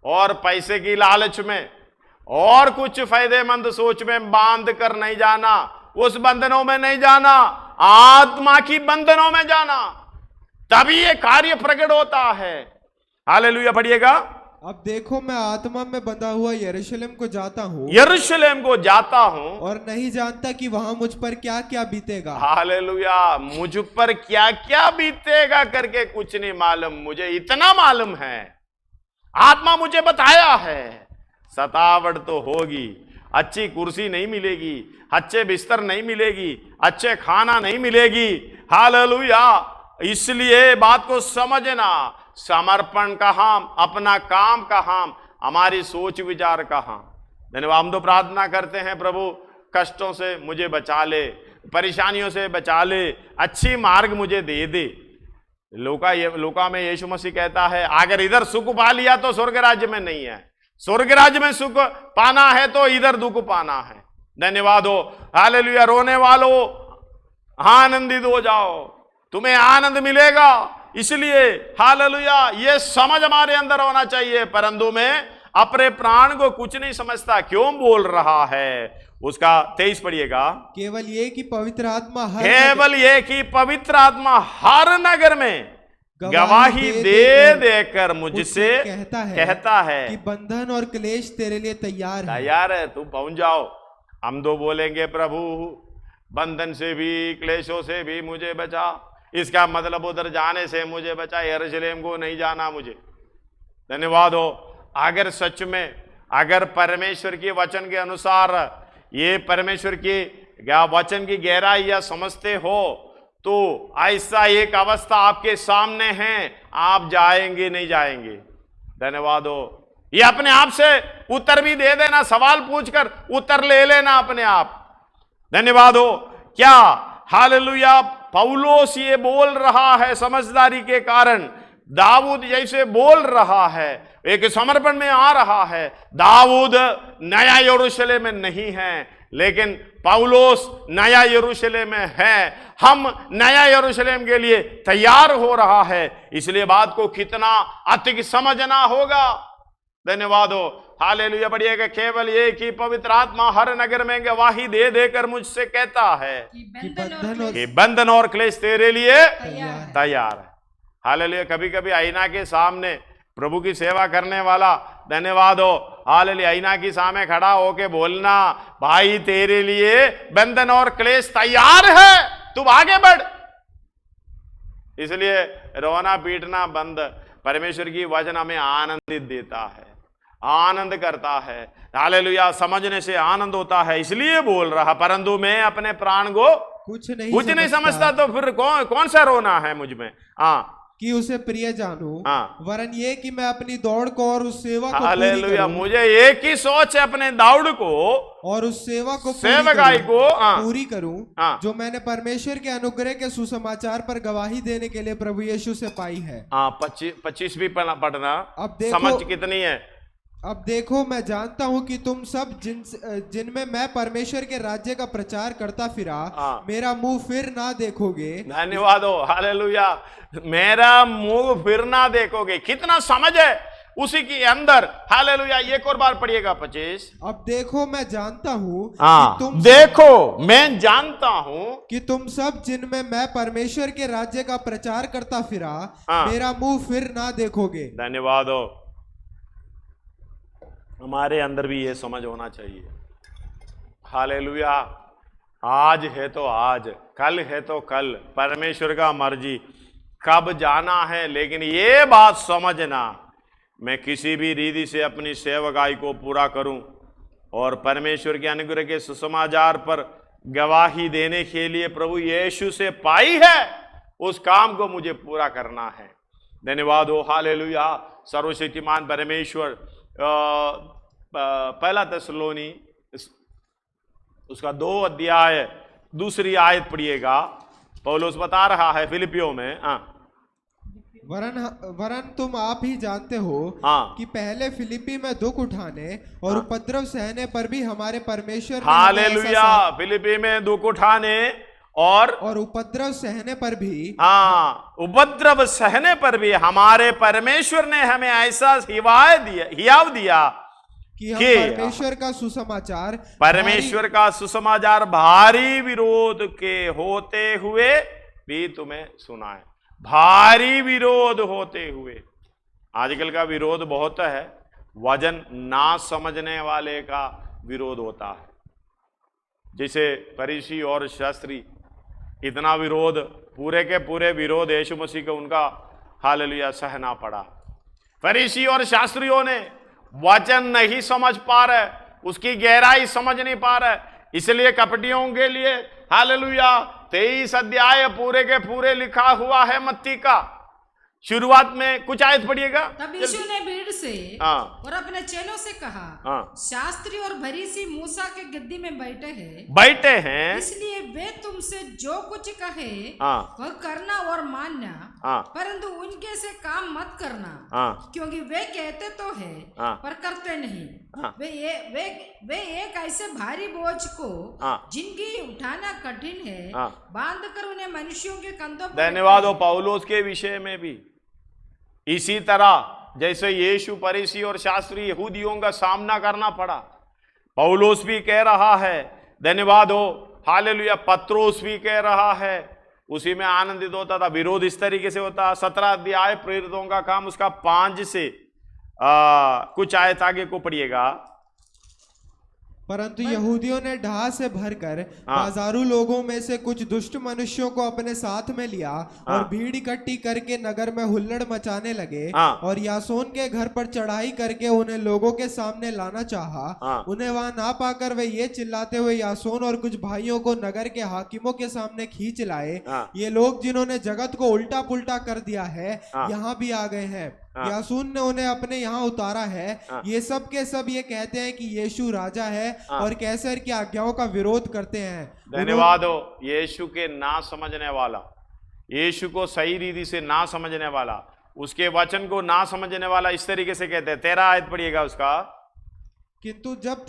और पैसे की लालच में और कुछ फायदेमंद सोच में बांध कर नहीं जाना, उस बंधनों में नहीं जाना, आत्मा की बंधनों में जाना, तभी ये कार्य प्रकट होता है। हालेलुया, पढ़िएगा। अब देखो, मैं आत्मा में बंधा हुआ यरूशलेम को जाता हूँ और नहीं जानता कि वहां मुझ पर क्या क्या बीतेगा। हालेलुया, मुझ पर क्या क्या बीतेगा करके कुछ नहीं मालूम, मुझे इतना मालूम है, आत्मा मुझे बताया है, सतावट तो होगी, अच्छी कुर्सी नहीं मिलेगी, अच्छे बिस्तर नहीं मिलेगी, अच्छे खाना नहीं मिलेगी। हालेलुया, इसलिए बात को समझना, समर्पण कहाँ, अपना काम कहाँ, हमारी सोच विचार कहाँ। धन्यवाद। हम तो प्रार्थना करते हैं, प्रभु कष्टों से मुझे बचा ले, परेशानियों से बचा ले, अच्छी मार्ग मुझे दे दे। लूका में यीशु मसीह कहता है, अगर इधर सुख पा लिया तो स्वर्ग राज्य में नहीं है, स्वर्ग राज्य में सुख पाना है तो इधर दुख पाना है। धन्यवाद हो। हालेलुया। रोने वालों आनंदित हो जाओ, तुम्हें आनंद मिलेगा। इसलिए हालेलुया, ये समझ हमारे अंदर होना चाहिए, परंतु मैं अपने प्राण को कुछ नहीं समझता क्यों बोल रहा है। उसका 23 पढ़िएगा। केवल ये कि पवित्र आत्मा हर नगर में गवाही दे देकर मुझसे कहता है कि बंधन और क्लेश तेरे लिए तैयार है, तू पहुंच जाओ। हम तो बोलेंगे, प्रभु बंधन से भी क्लेशों से भी मुझे बचा, इसका मतलब उधर जाने से मुझे बचा, यरूशलेम को नहीं जाना मुझे। धन्यवाद हो। अगर सच में अगर परमेश्वर के वचन के अनुसार ये परमेश्वर के वचन की गहराई या समझते हो तो ऐसा एक अवस्था आपके सामने है, आप जाएंगे नहीं जाएंगे। धन्यवाद हो। ये अपने आप से उत्तर भी दे देना, सवाल पूछकर उत्तर ले लेना अपने आप। धन्यवाद हो। क्या हालेलुया, पौलुस ये बोल रहा है समझदारी के कारण, दाऊद जैसे बोल रहा है, एक समर्पण में आ रहा है। दाऊद नया यरूशलेम में नहीं है, लेकिन पौलुस नया यरूशलेम में है। हम नया यरूशलेम के लिए तैयार हो रहा है, इसलिए बात को कितना अधिक समझना होगा। धन्यवाद हो। हालेलुया, पढ़िएगा। केवल ये कि पवित्र आत्मा हर नगर में गवाही दे देकर मुझसे कहता है कि बंधन और क्लेश तेरे लिए तैयार है। हालेलुया। कभी कभी आईना के सामने प्रभु की सेवा करने वाला, धन्यवाद हो, हालेलुया, आईना के सामने खड़ा होके बोलना, भाई तेरे लिए बंधन और क्लेश तैयार है, तू आगे बढ़। इसलिए रोना पीटना बंद। परमेश्वर की वचन हमें आनंदित देता है, आनंद करता है। हालेलुया, समझने से आनंद होता है, इसलिए बोल रहा, परंतु मैं अपने प्राण को कुछ नहीं समझता तो फिर कौन सा रोना है मुझ में? हाँ, कि उसे प्रिय जानूं, वरन ये कि मैं अपनी दौड़ को और उस सेवा को हालेलुया, मुझे एक ही सोच है अपने दौड़ को और उस सेवा को सेवकाई को पूरी करूं जो मैंने परमेश्वर के अनुग्रह के सुसमाचार पर गवाही देने के लिए प्रभु यीशु से पाई है। 25 भी पढ़ना। अब देखो समझ कितनी है। अब देखो, मैं जानता हूं कि तुम सब जिनमें मैं परमेश्वर के राज्य का प्रचार करता फिरा मेरा मुंह फिर ना देखोगे। धन्यवाद हो, हालेलुया, मेरा मुंह फिर ना देखोगे। कितना समझ है उसी के अंदर, हालेलुया। एक और बार पढ़िएगा 25। अब देखो, मैं जानता हूं मैं जानता हूं कि तुम सब जिनमें मैं परमेश्वर के राज्य का प्रचार करता फिरा मेरा मुंह फिर ना देखोगे। धन्यवाद हो। हमारे अंदर भी ये समझ होना चाहिए, हालेलुया। आज है तो आज, कल है तो कल, परमेश्वर का मर्जी कब जाना है। लेकिन ये बात समझना, मैं किसी भी रीति से अपनी सेवकाई को पूरा करूं और परमेश्वर के अनुग्रह के सुसमाचार पर गवाही देने के लिए प्रभु यीशु से पाई है, उस काम को मुझे पूरा करना है। धन्यवाद हो, हालेलुया। सर्वशक्तिमान परमेश्वर। पहला तेसलोनी उसका 2 अध्याय 2 आयत पढ़िएगा। पौलुस बता रहा है फिलिपियों में, वरन तुम आप ही जानते हो कि पहले फिलिपी में दुख उठाने और उपद्रव सहने पर भी हमारे परमेश्वर, हालेलुया, फिलिपी में दुख उठाने और उपद्रव सहने पर भी, उपद्रव सहने पर भी हमारे परमेश्वर ने हमें ऐसा हियाव दिया कि हम परमेश्वर का सुसमाचार भारी विरोध के होते हुए भी तुम्हें सुनाए। भारी विरोध होते हुए, आजकल का विरोध बहुत है, वजन ना समझने वाले का विरोध होता है। जैसे फरीसी और शास्त्री, इतना विरोध, पूरे के पूरे विरोध यीशु मसीह को उनका, हालेलुया, सहना पड़ा। फरीसी और शास्त्रियों ने वचन नहीं समझ पा रहे, उसकी गहराई समझ नहीं पा रहे, इसलिए कपटियों के लिए, हालेलुया, 23 अध्याय पूरे के पूरे लिखा हुआ है मत्ती का। शुरुआत में कुछ आयत पढ़िएगा। तब यीशु ने भीड़ से और अपने चेलों से कहा, शास्त्री और फरीसी मूसा के गद्दी में बैठे हैं, इसलिए वे तुमसे जो कुछ कहे वह करना और मानना, परंतु उनके से काम मत करना, क्योंकि वे कहते तो है पर करते नहीं। वे एक ऐसे भारी बोझ को जिनकी उठाना कठिन है बांध कर उन्हें मनुष्यों के कंधों पर। धन्यवाद हो। पौलुस के विषय में भी इसी तरह जैसे यीशु फरीसी और शास्त्री यहूदियों का सामना करना पड़ा, पौलुस भी कह रहा है, धन्यवाद हो, हालेलुया, पत्रोस भी कह रहा है, उसी में आनंदित होता था। विरोध इस तरीके से होता। 17 अध्याय प्रेरितों का काम, उसका 5 से कुछ आयत आगे को पढ़िएगा। परंतु यहूदियों ने ढा से भरकर बाजारू लोगों में से कुछ दुष्ट मनुष्यों को अपने साथ में लिया और भीड़ इकट्ठी करके नगर में हुल्लड़ मचाने लगे और यासोन के घर पर चढ़ाई करके उन्हें लोगों के सामने लाना चाहा। उन्हें वहां ना पाकर वे ये चिल्लाते हुए यासोन और कुछ भाइयों को नगर के हाकिमों के सामने खींच लाए, ये लोग जिन्होंने जगत को उल्टा पुल्टा कर दिया है यहाँ भी आ गए हैं। यासून ने उन्हें अपने यहाँ उतारा है। ये सब के सब ये कहते हैं कि यीशु राजा है और कैसर की आज्ञाओं का विरोध करते हैं। धन्यवाद हो। यीशु के ना समझने वाला, यीशु को सही रीति से ना समझने वाला, उसके वचन को ना समझने वाला इस तरीके से कहते हैं। 13 आयत पढ़िएगा उसका। किंतु जब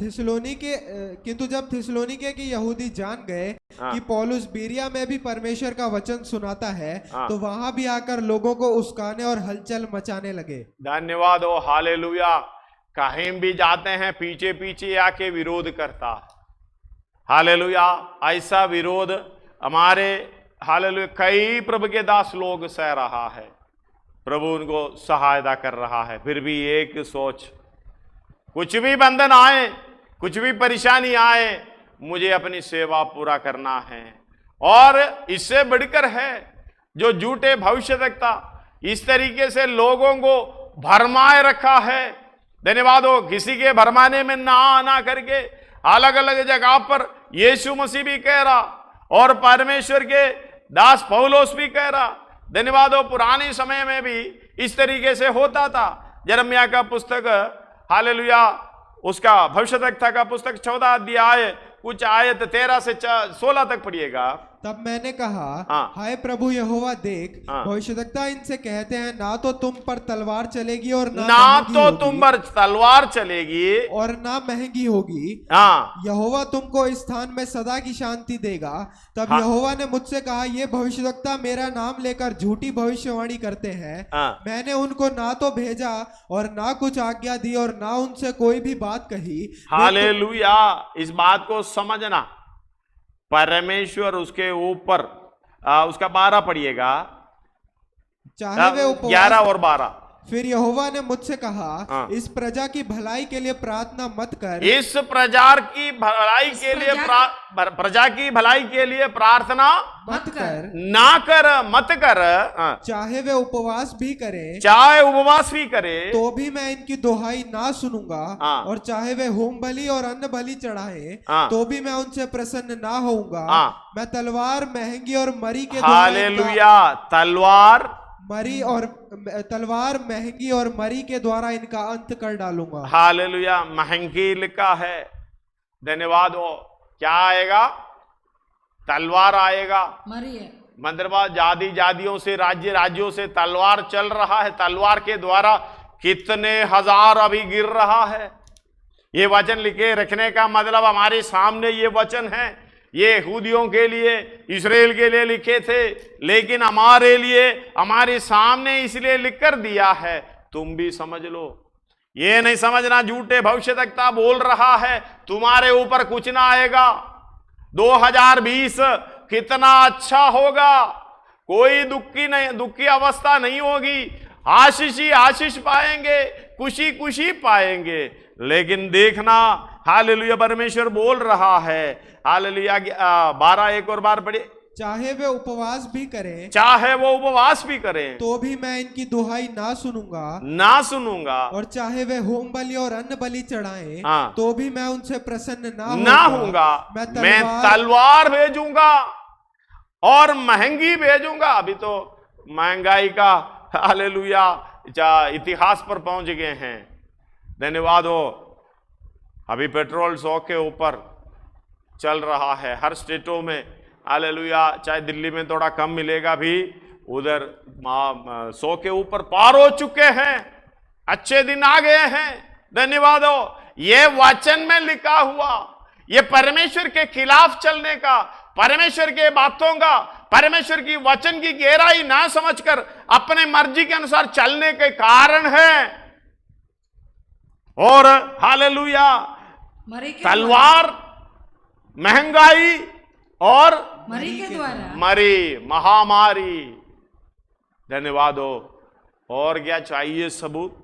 थिस्सलुनीके के यहूदी जान गए कि पौलुस बीरिया में भी परमेश्वर का वचन सुनाता है तो वहां भी आकर लोगों को उस्काने और हलचल मचाने लगे। धन्यवाद हो, हालेलुया। कहीं भी जाते हैं पीछे पीछे आके विरोध करता है, हालेलुया। ऐसा विरोध हमारे, हालेलुया, कई प्रभु के दास लोग सह रहा है, प्रभु उनको सहायता कर रहा है। फिर भी एक सोच, कुछ भी बंधन आए, कुछ भी परेशानी आए, मुझे अपनी सेवा पूरा करना है। और इससे बढ़कर है जो झूठे भविष्यवक्ता इस तरीके से लोगों को भरमाए रखा है। धन्यवाद हो। किसी के भरमाने में ना आना करके अलग अलग जगह पर यीशु मसीह भी कह रहा और परमेश्वर के दास पौलोस भी कह रहा। धन्यवाद हो, पुराने समय में भी इस तरीके से होता था। यिर्मयाह का पुस्तक, हालेलुया, उसका भविष्यद्वक्ता का पुस्तक 14 अध्याय कुछ आयत 13 से 16 तक पढ़िएगा। तब मैंने कहा, हाय प्रभु यहोवा देख, भविष्यद्वक्ता इनसे कहते हैं, ना तो तुम पर तलवार चलेगी और ना तो तुम पर तलवार चलेगी और ना महंगी होगी। यहोवा तुमको इस स्थान में सदा की शांति देगा। तब यहोवा ने मुझसे कहा, ये भविष्यद्वक्ता मेरा नाम लेकर झूठी भविष्यवाणी करते हैं। मैंने उनको ना तो भेजा और ना कुछ आज्ञा दी और ना उनसे कोई भी बात कही। हालेलुया। इस बात को समझना, परमेश्वर उसके ऊपर उसका 12 पढ़िएगा, चाहे वे 11 और 12। फिर यहोवा ने मुझसे कहा, इस प्रजा की भलाई के लिए प्रार्थना मत कर। इस प्रजा की भलाई के लिए प्रजा की भलाई के लिए प्रार्थना मत कर, ना कर, मत कर। चाहे वे उपवास भी करे, चाहे उपवास भी करे, तो भी मैं इनकी दोहाई ना सुनूंगा। और चाहे वे होम बलि और अन्न बलि चढ़ाए, तो भी मैं उनसे प्रसन्न ना होऊंगा। मैं तलवार, महंगी और मरी के हालेलुया। तलवार महंगी और मरी के द्वारा इनका अंत कर डालूंगा। हालेलुया। महंगी लिखा है। धन्यवाद हो। क्या आएगा? तलवार आएगा। मंदिरवाद, जातियों से, राज्यों से तलवार चल रहा है। तलवार के द्वारा कितने हजार अभी गिर रहा है। ये वचन लिखे रखने का मतलब हमारे सामने ये वचन है। ये यहूदियों के लिए, इस्राएल के लिए लिखे थे, लेकिन हमारे लिए, हमारे सामने इसलिए लिख कर दिया है। तुम भी समझ लो। ये नहीं समझना झूठे भविष्यद्वक्ता बोल रहा है तुम्हारे ऊपर कुछ ना आएगा। 2020 कितना अच्छा होगा। कोई दुख की अवस्था नहीं होगी। आशीष ही आशीष पाएंगे, खुशी खुशी पाएंगे। लेकिन देखना, हालेलुया, परमेश्वर बोल रहा है। हालेलुया। 12 एक और बार पढ़िए। चाहे वे उपवास भी करें, चाहे वो उपवास भी करें, तो भी मैं इनकी दुहाई ना सुनूंगा। और चाहे वे होम बलि और अन्न बलि चढ़ाएं, तो भी मैं उनसे प्रसन्न ना होऊंगा। मैं तलवार भेजूंगा और महंगी भेजूंगा। अभी तो महंगाई का, हालेलुया, इतिहास पर पहुंच गए हैं। धन्यवाद हो। अभी पेट्रोल 100 के ऊपर चल रहा है हर स्टेटों में। हालेलुया। चाहे दिल्ली में थोड़ा कम मिलेगा भी, उधर 100 के ऊपर पार हो चुके हैं। अच्छे दिन आ गए हैं। धन्यवाद हो। ये वचन में लिखा हुआ, ये परमेश्वर के खिलाफ चलने का, परमेश्वर के बातों का, परमेश्वर की वचन की गहराई ना समझकर अपने मर्जी के अनुसार चलने के कारण है। और हालेलुया, तलवार, महंगाई और मरी के द्वारा, मरी, महामारी। धन्यवाद हो। और क्या चाहिए सबूत?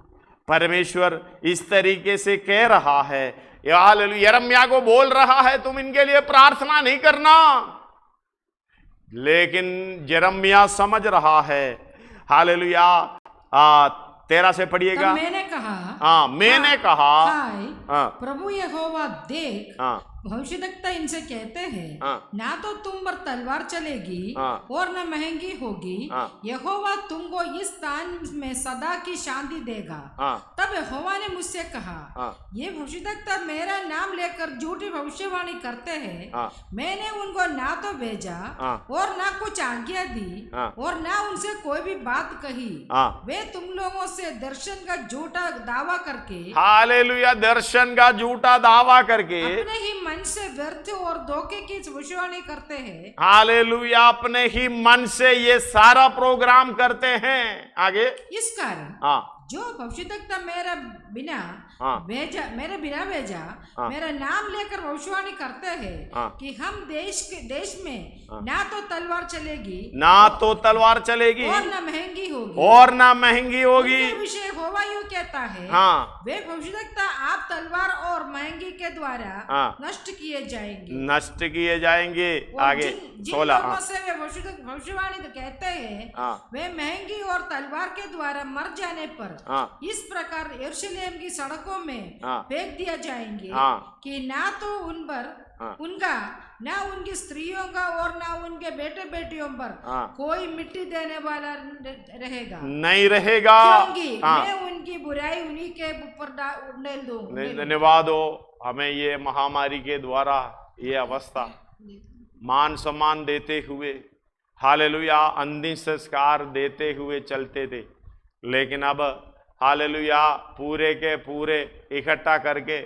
परमेश्वर इस तरीके से कह रहा है। यिर्मयाह को बोल रहा है तुम इनके लिए प्रार्थना नहीं करना। लेकिन यिर्मयाह समझ रहा है। हालेलुया। 13 से पढ़िएगा। मैंने कहा, प्रभु यहोवा देख, भविष्यद्वक्ता इनसे कहते हैं, ना तो तुम पर तलवार चलेगी और न महंगी होगी। यहोवा तुमको इस स्थान में सदा की शांति देगा। तब यहोवा ने मुझसे कहा, ये भविष्यद्वक्ता मेरा नाम लेकर झूठी भविष्यवाणी करते हैं। मैंने उनको ना तो भेजा और ना कुछ आज्ञा दी और ना उनसे कोई भी बात कही। वे तुम लोगों से दर्शन का झूठा दावा करके, हालेलुया, दर्शन का झूठा दावा करके अपने ही मन से व्यर्थ और धोखे की भविष्यवाणी करते हैं। हालेलुया। अपने ही मन से ये सारा प्रोग्राम करते हैं। आगे, इस कारण जो भविष्यद्वक्ता मेरे बिना भेजा मेरा नाम लेकर भविष्यवाणी करते हैं कि हम देश में ना तो तलवार चलेगी और ना महंगी होगी विषय होवा यूं कहता है, वे भविष्यद्वक्ता आप तलवार और महंगी के द्वारा नष्ट किए जाएंगे। आगे 16 से वे भविष्यवाणी तो कहते हैं, वे महंगी और तलवार के द्वारा मर जाने पर इस प्रकार यरूशलेम की सड़कों में फेंक दिया जाएंगे कि ना तो उन पर उनका ना उनकी स्त्रियों का और ना उनके बेटे बेटियों पर कोई मिट्टी देने वाला रहेगा, नहीं रहेगा, क्योंकि मैं उनकी बुराई उन्हीं के ऊपर डाल दूंगा। धन्यवाद हो, हमें ये महामारी के द्वारा ये अवस्था मान सम्मान देते हुए, हालेलुया, अंतिम संस्कार देते हुए चलते थे, लेकिन अब हालेलुया पूरे के पूरे इकट्ठा करके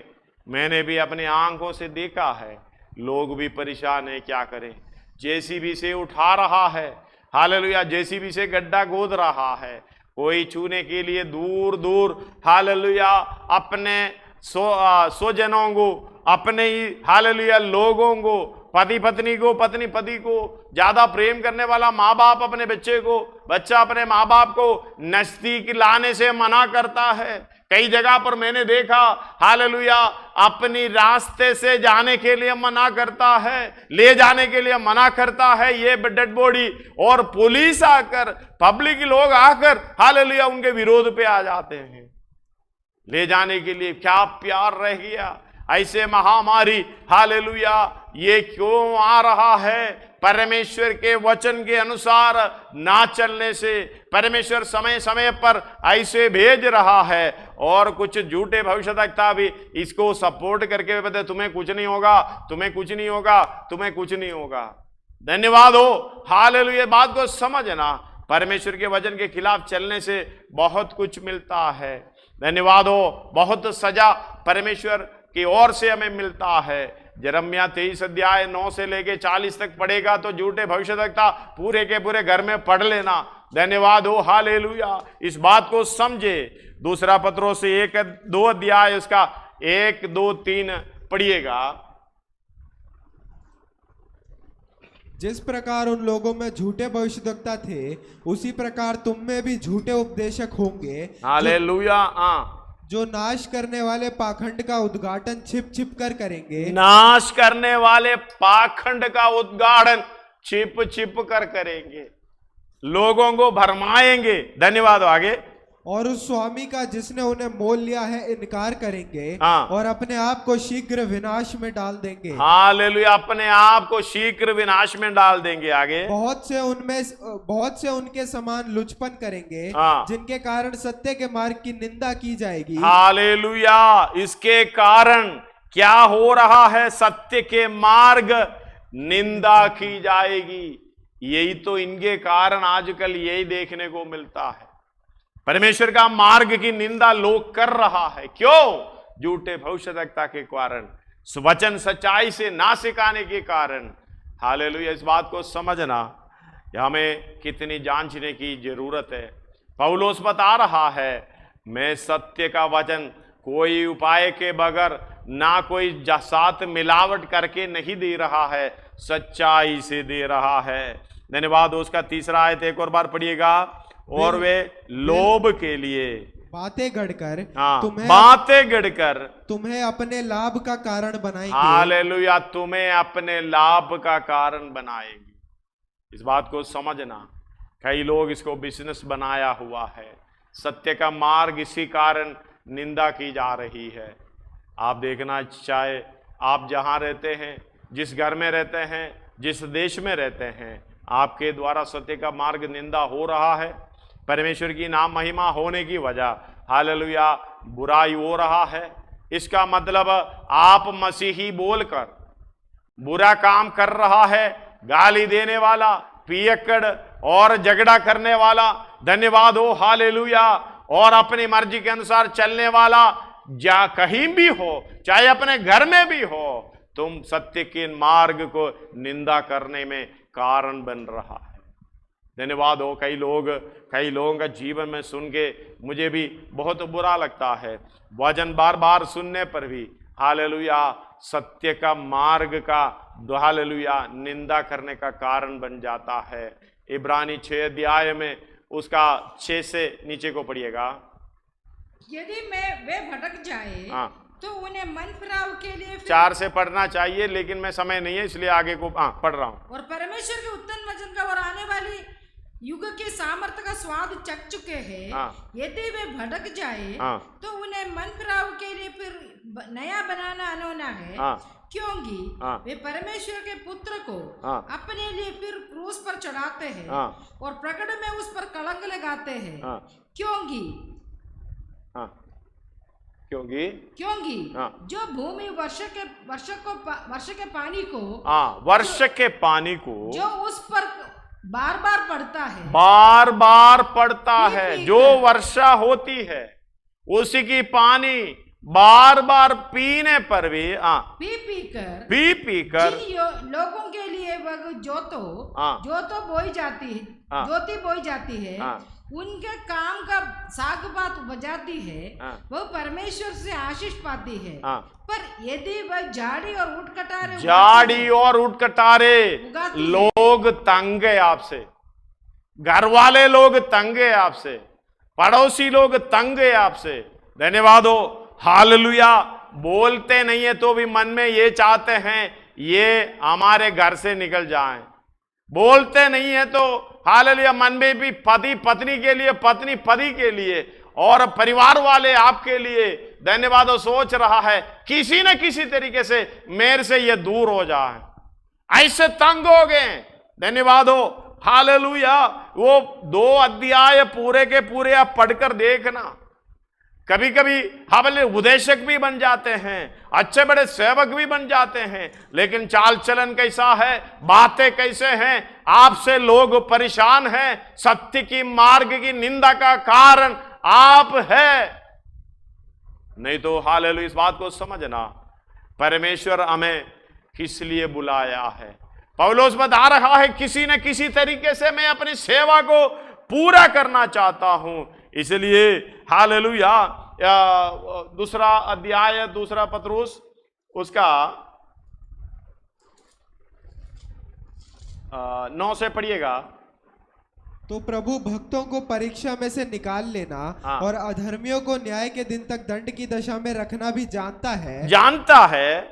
मैंने भी अपनी आंखों से देखा है, लोग भी परेशान है, क्या करें। जेसीबी से उठा रहा है, हालेलुया, जेसीबी से गड्ढा खोद रहा है, कोई छूने के लिए दूर दूर हालेलुया अपने स्वजनों को, अपने ही हालेलुया लोगों को, पति पत्नी को, पत्नी पति को, ज्यादा प्रेम करने वाला माँ बाप अपने बच्चे को, बच्चा अपने माँ बाप को नजदीक लाने से मना करता है। कई जगह पर मैंने देखा हालेलुया अपनी रास्ते से जाने के लिए मना करता है, ले जाने के लिए मना करता है ये डेड बॉडी, और पुलिस आकर, पब्लिक लोग आकर हालेलुया उनके विरोध पे आ जाते हैं ले जाने के लिए। क्या प्यार रह गया। ऐसे महामारी हालेलुया ये क्यों आ रहा है? परमेश्वर के वचन के अनुसार ना चलने से परमेश्वर समय समय पर ऐसे भेज रहा है, और कुछ झूठे भविष्यवक्ता भी इसको सपोर्ट करके बताते तुम्हें कुछ नहीं होगा, तुम्हें कुछ नहीं होगा, तुम्हें कुछ नहीं होगा। धन्यवाद हो, हालेलुया। बात को समझना, परमेश्वर के वचन के खिलाफ चलने से बहुत कुछ मिलता है। धन्यवाद हो, बहुत सजा परमेश्वर की ओर से हमें मिलता है। यिर्मयाह 23 अध्याय 9 से लेके 40 तक पढ़ेगा तो झूठे भविष्यवक्ता पूरे के पूरे घर में पढ़ लेना। धन्यवाद हो, हालेलुया। इस बात को समझे। दूसरा पत्रोस 1-2 अध्याय उसका 1-2-3 पढ़िएगा। जिस प्रकार उन लोगों में झूठे भविष्यवक्ता थे, उसी प्रकार तुम में भी झूठे उपदेशक होंगे, हालेलुया, जो नाश करने वाले पाखंड का उद्घाटन छिप छिप कर करेंगे। नाश करने वाले पाखंड का उद्घाटन छिप छिप कर करेंगे, लोगों को भरमाएंगे। धन्यवाद। आगे, और उस स्वामी का जिसने उन्हें मोल लिया है इनकार करेंगे, और अपने आप को शीघ्र विनाश में डाल देंगे। हालेलुया, अपने आप को शीघ्र विनाश में डाल देंगे। आगे, बहुत से उनके समान लुचपन करेंगे, जिनके कारण सत्य के मार्ग की निंदा की जाएगी। हालेलुया, इसके कारण क्या हो रहा है? सत्य के मार्ग निंदा की जाएगी। यही तो इनके कारण आजकल यही देखने को मिलता है। परमेश्वर का मार्ग की निंदा लोग कर रहा है। क्यों? झूठे भविष्यवक्ता के कारण, वचन सच्चाई से ना सिखाने के कारण। हालेलुया, इस बात को समझना हमें कितनी जांचने की जरूरत है। पौलुस बता रहा है, मैं सत्य का वचन कोई उपाय के बगैर, ना कोई साथ मिलावट करके नहीं दे रहा है, सच्चाई से दे रहा है। धन्यवाद। उसका 3रा आयत एक और बार पढ़िएगा। और वे लोभ के लिए बातें गढ़कर तुम्हें अपने लाभ का कारण बनाएंगे। हालेलुया, तुम्हें अपने लाभ का कारण बनाएंगे। इस बात को समझना, कई लोग इसको बिजनेस बनाया हुआ है। सत्य का मार्ग इसी कारण निंदा की जा रही है। आप देखना, चाहे आप जहां रहते हैं, जिस घर में रहते हैं, जिस देश में रहते हैं, आपके द्वारा सत्य का मार्ग निंदा हो रहा है। परमेश्वर की नाम महिमा होने की वजह हालेलुया बुराई हो रहा है। इसका मतलब आप मसीही बोलकर बुरा काम कर रहा है, गाली देने वाला, पियक्कड़ और झगड़ा करने वाला। धन्यवाद हो, हालेलुया। और अपनी मर्जी के अनुसार चलने वाला, जा कहीं भी हो, चाहे अपने घर में भी हो, तुम सत्य के मार्ग को निंदा करने में कारण बन रहा है। धन्यवाद हो। कई लोगों का जीवन में सुन के मुझे भी बहुत बुरा लगता है। वचन बार बार सुनने पर भी हालेलुया सत्य का मार्ग का हालेलुया निंदा करने का कारण बन जाता है। इब्रानी 6 अध्याय में उसका 6 से नीचे को पढ़िएगा। यदि वे भटक जाए तो उन्हें मन फिराव के लिए 4 से पढ़ना चाहिए, लेकिन मैं समय नहीं है इसलिए आगे को पढ़ रहा हूँ। और परमेश्वर के उत्तम वचन का और आने वाली युग के सामर्थ्य का स्वाद चख चुके हैं। यदि वे भटक जाए तो उन्हें मन फिराव के लिए फिर नया बनाना अनहोना है, क्योंकि वे परमेश्वर के पुत्र को अपने लिए फिर क्रूस पर चढ़ाते हैं और प्रकट में उस पर कलंक लगाते हैं। क्योंकि जो भूमि वर्ष के पानी को जो उस पर बार बार पड़ता है, जो वर्षा होती है उसी की पानी बार बार पीने पर भी पी कर लोगों के लिए वह ज्योति बोई जाती है, उनके काम का साग बात बजाती है, वह परमेश्वर से आशीष पाती है। पर यदि वह झाड़ी और ऊट कटारे लोग तंग है आपसे, घर वाले लोग तंग है आपसे, पड़ोसी लोग तंग है आपसे, धन्यवाद हो, हालेलुया। बोलते नहीं है तो भी मन में ये चाहते हैं ये हमारे घर से निकल जाएं। बोलते नहीं है तो हालेलुया मन में भी पति पत्नी के लिए, पत्नी पति के लिए और परिवार वाले आपके लिए धन्यवाद हो, सोच रहा है किसी न किसी तरीके से मेरे से ये दूर हो जाए, ऐसे तंग हो गए। धन्यवाद हो, हालेलुया। वो 2 अध्याय पूरे के पूरे आप पढ़कर देखना, कभी कभी हालेलुया उपदेशक भी बन जाते हैं, अच्छे बड़े सेवक भी बन जाते हैं, लेकिन चाल चलन कैसा है, बातें कैसे हैं, आपसे लोग परेशान हैं, सत्य की मार्ग की निंदा का कारण आप है। नहीं तो हालेलुया इस बात को समझना, परमेश्वर हमें किस लिए बुलाया है। पौलुस बता रहा है किसी न किसी तरीके से मैं अपनी सेवा को पूरा करना चाहता हूं, इसलिए हालेलुया। दूसरा अध्याय, दूसरा पत्रुस, उसका 9 से पढ़िएगा। तो प्रभु भक्तों को परीक्षा में से निकाल लेना और अधर्मियों को न्याय के दिन तक दंड की दशा में रखना भी जानता है।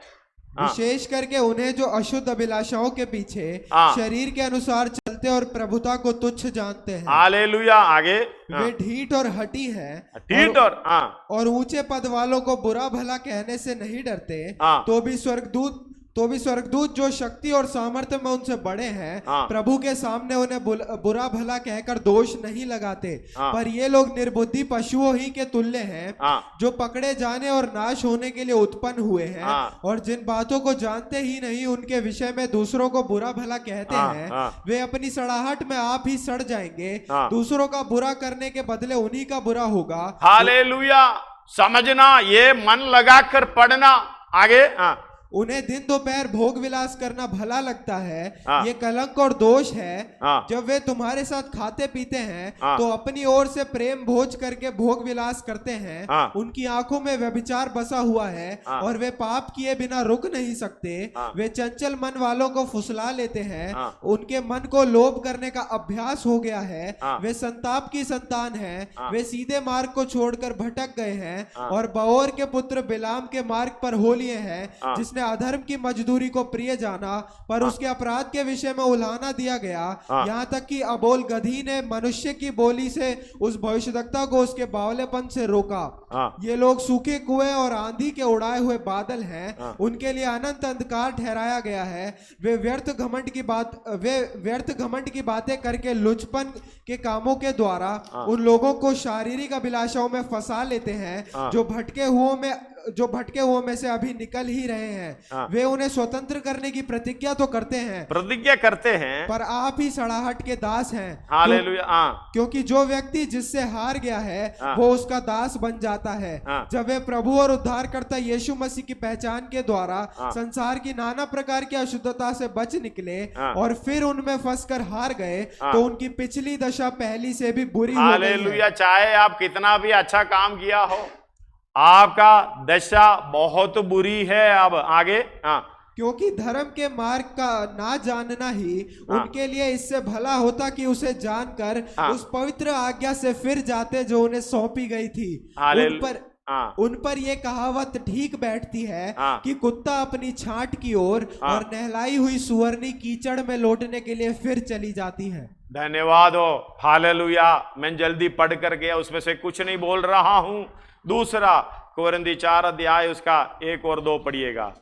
विशेष करके उन्हें जो अशुद्ध अभिलाषाओं के पीछे शरीर के अनुसार चलते और प्रभुता को तुच्छ जानते हैं। हालेलुया। आगे वे ढीठ और हठी है, और ऊंचे पद वालों को बुरा भला कहने से नहीं डरते, तो भी स्वर्गदूत जो शक्ति और सामर्थ्य में उनसे बड़े हैं प्रभु के सामने उन्हें बुरा भला कहकर दोष नहीं लगाते। पर ये लोग निर्बुद्धि पशुओं ही के तुल्य हैं, जो पकड़े जाने और नाश होने के लिए उत्पन्न हुए हैं, और जिन बातों को जानते ही नहीं उनके विषय में दूसरों को बुरा भला कहते हैं। वे अपनी सड़ाहट में आप ही सड़ जाएंगे, दूसरों का बुरा करने के बदले उन्हीं का बुरा होगा। हालेलुया। समझना, ये मन लगाकर पढ़ना। आगे उन्हें दिन दोपहर भोग विलास करना भला लगता है, ये कलंक और दोष है। जब वे तुम्हारे साथ खाते पीते हैं तो अपनी ओर से प्रेम भोज करके भोग विलास करते हैं। उनकी आंखों में व्यभिचार बसा हुआ है और वे पाप किए बिना रुक नहीं सकते। वे चंचल मन वालों को फुसला लेते हैं, उनके मन को लोभ करने का अभ्यास हो गया है। वे संताप की संतान है, वे सीधे मार्ग को छोड़कर भटक गए हैं और बओर के पुत्र बिलाम के मार्ग पर हो लिए हैं, जिसने अधर्म की मजदूरी को प्रिय जाना, पर उसके अपराध के विषय में उल्हाना दिया गया। यहाँ तक कि अबोल गधी ने मनुष्य की बोली से उस भविष्यद्वक्ता को उसके बावलेपन से रोका। ये लोग सूखे कुएं और आंधी के उड़ाए हुए बादल हैं, उनके लिए अनंत अंधकार ठहराया गया है। वे व्यर्थ घमंड की बातें करके लुचपन के कामों के द्वारा उन लोगों को शारीरिक अभिलाषाओं में फंसा लेते हैं, जो भटके हुओं में से अभी निकल ही रहे हैं। वे उन्हें स्वतंत्र करने की प्रतिज्ञा तो करते हैं, पर आप ही सड़ाहट के दास हैं। हालेलुया। क्योंकि जो व्यक्ति जिससे हार गया है वो उसका दास बन जाता है। जब वे प्रभु और उद्धारकर्ता यीशु मसीह की पहचान के द्वारा संसार की नाना प्रकार की अशुद्धता से बच निकले और फिर उनमें फंसकर हार गए, तो उनकी पिछली दशा पहली से भी बुरी हो गई है। हालेलुया। चाहे आप कितना भी अच्छा काम किया हो, आपका दशा बहुत बुरी है। अब आगे क्योंकि धर्म के मार्ग का ना जानना ही उनके लिए इससे भला होता कि उसे जानकर उस पवित्र आज्ञा से फिर जाते जो उन्हें सौंपी गई थी। उन पर यह कहावत ठीक बैठती है कि कुत्ता अपनी छांट की ओर और नहलाई हुई सुअरनी कीचड़ में लौटने के लिए फिर चली जाती है। धन्यवाद हो, हालेलुया। मैं जल्दी पढ़ कर गया, उसमें से कुछ नहीं बोल रहा हूं। दूसरा कोरिन्थी 4 अध्याय उसका 1 और 2 पढ़िएगा।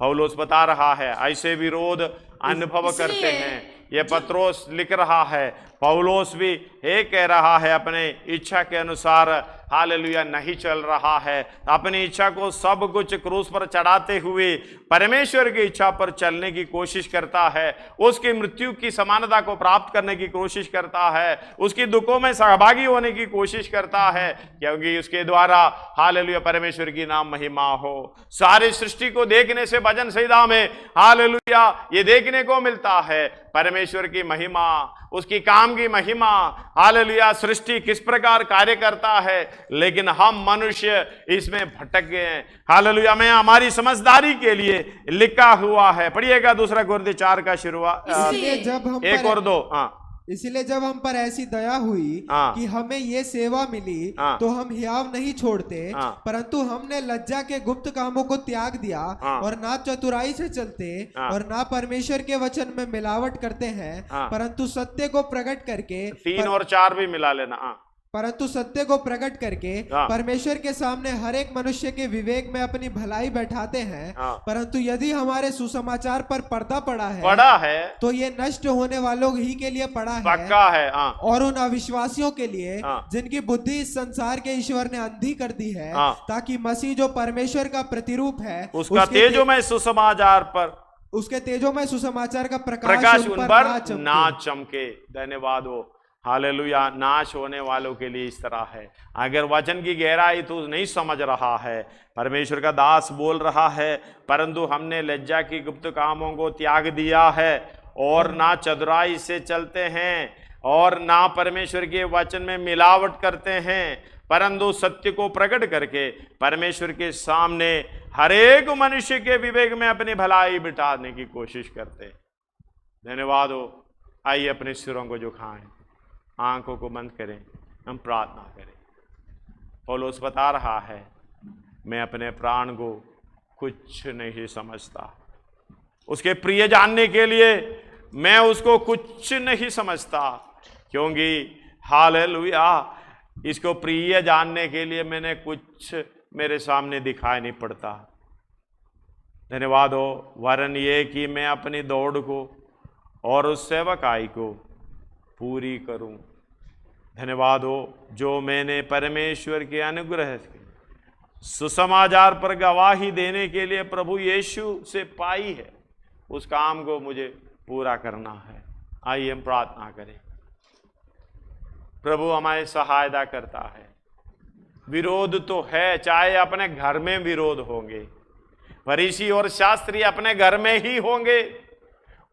पौलुस बता रहा है ऐसे विरोध अनुभव करते हैं। ये पत्रोस लिख रहा है, पौलुस भी ये कह रहा है अपने इच्छा के अनुसार हालेलुया नहीं चल रहा है। अपनी इच्छा को सब कुछ क्रूस पर चढ़ाते हुए परमेश्वर की इच्छा पर चलने की कोशिश करता है, उसकी मृत्यु की समानता को प्राप्त करने की कोशिश करता है, उसकी दुखों में सहभागी होने की कोशिश करता है, क्योंकि उसके द्वारा हालेलुया परमेश्वर की नाम महिमा हो। सारी सृष्टि को देखने से भजन संहिता में हालेलुया ये देखने को मिलता है परमेश्वर की महिमा, उसकी काम की महिमा, हालेलुया सृष्टि किस प्रकार कार्य करता है, लेकिन हम मनुष्य इसमें भटक गए हैं। हालेलुया में हमारी समझदारी के लिए लिखा हुआ है। पढ़िएगा 2 कुरिन्थियों 4 का शुरुआत 1 और 2। इसलिए जब हम पर ऐसी दया हुई कि हमें ये सेवा मिली तो हम हियाव नहीं छोड़ते, परंतु हमने लज्जा के गुप्त कामों को त्याग दिया और ना चतुराई से चलते और ना परमेश्वर के वचन में मिलावट करते हैं, परंतु सत्य को प्रकट करके 3 और 4 भी मिला लेना। परंतु सत्य को प्रकट करके परमेश्वर के सामने हर एक मनुष्य के विवेक में अपनी भलाई बैठाते हैं। परंतु यदि हमारे सुसमाचार पर पर्दा पड़ा है तो ये नष्ट होने वालों ही के लिए पक्का है और उन अविश्वासियों के लिए जिनकी बुद्धि इस संसार के ईश्वर ने अंधी कर दी है, ताकि मसीह जो परमेश्वर का प्रतिरूप है उसका तेजोमय सुसमाचार पर, उसके तेजोमय सुसमाचार का प्रकाश उन पर ना चमके। धन्यवाद हो। हालेलुया। नाश होने वालों के लिए इस तरह है। अगर वचन की गहराई तू नहीं समझ रहा है, परमेश्वर का दास बोल रहा है, परंतु हमने लज्जा की गुप्त कामों को त्याग दिया है और ना चतुराई से चलते हैं और ना परमेश्वर के वचन में मिलावट करते हैं, परंतु सत्य को प्रकट करके परमेश्वर के सामने हर एक मनुष्य के विवेक में अपनी भलाई बिठाने की कोशिश करते हैं। धन्यवाद हो। आइए अपने सिरों को झुकाएं, आंखों को बंद करें, हम प्रार्थना करें। पौलुस बता रहा है, मैं अपने प्राण को कुछ नहीं समझता, उसके प्रिय जानने के लिए मैं उसको कुछ नहीं समझता, क्योंकि हालेलुया इसको प्रिय जानने के लिए मैंने कुछ मेरे सामने दिखाई नहीं पड़ता। धन्यवाद हो। वरन ये कि मैं अपनी दौड़ को और उस सेवकाई को पूरी करूं। धन्यवाद हो जो मैंने परमेश्वर के अनुग्रह से सुसमाचार पर गवाही देने के लिए प्रभु यीशु से पाई है, उस काम को मुझे पूरा करना है। आइए हम प्रार्थना करें। प्रभु हमारी सहायता करता है। विरोध तो है, चाहे अपने घर में विरोध होंगे, फरीसी और शास्त्री अपने घर में ही होंगे,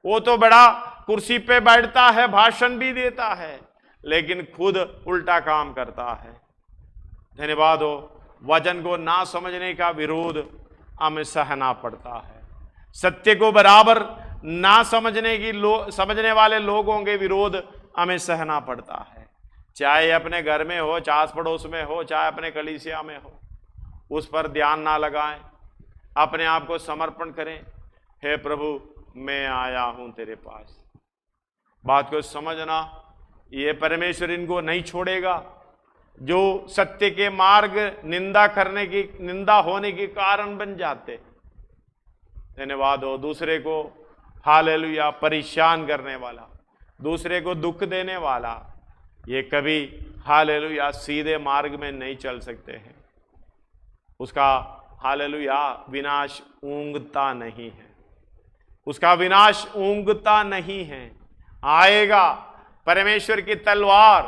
वो तो बड़ा कुर्सी पे बैठता है, भाषण भी देता है, लेकिन खुद उल्टा काम करता है। धन्यवाद हो। वचन को ना समझने का विरोध हमें सहना पड़ता है। सत्य को बराबर ना समझने वाले लोगों के विरोध हमें सहना पड़ता है, चाहे अपने घर में हो, चाहे पड़ोस में हो, चाहे अपने कलीसिया में हो। उस पर ध्यान ना लगाएं, अपने आप को समर्पण करें। हे प्रभु, मैं आया हूं तेरे पास। बात को समझना, ये परमेश्वर इनको नहीं छोड़ेगा जो सत्य के मार्ग निंदा होने के कारण बन जाते। धन्यवाद हो। दूसरे को हालेलुया परेशान करने वाला, दूसरे को दुख देने वाला, ये कभी हालेलुया सीधे मार्ग में नहीं चल सकते हैं। उसका हालेलुया विनाश ऊंघता नहीं है, उसका विनाश ऊंघता नहीं है। आएगा परमेश्वर की तलवार,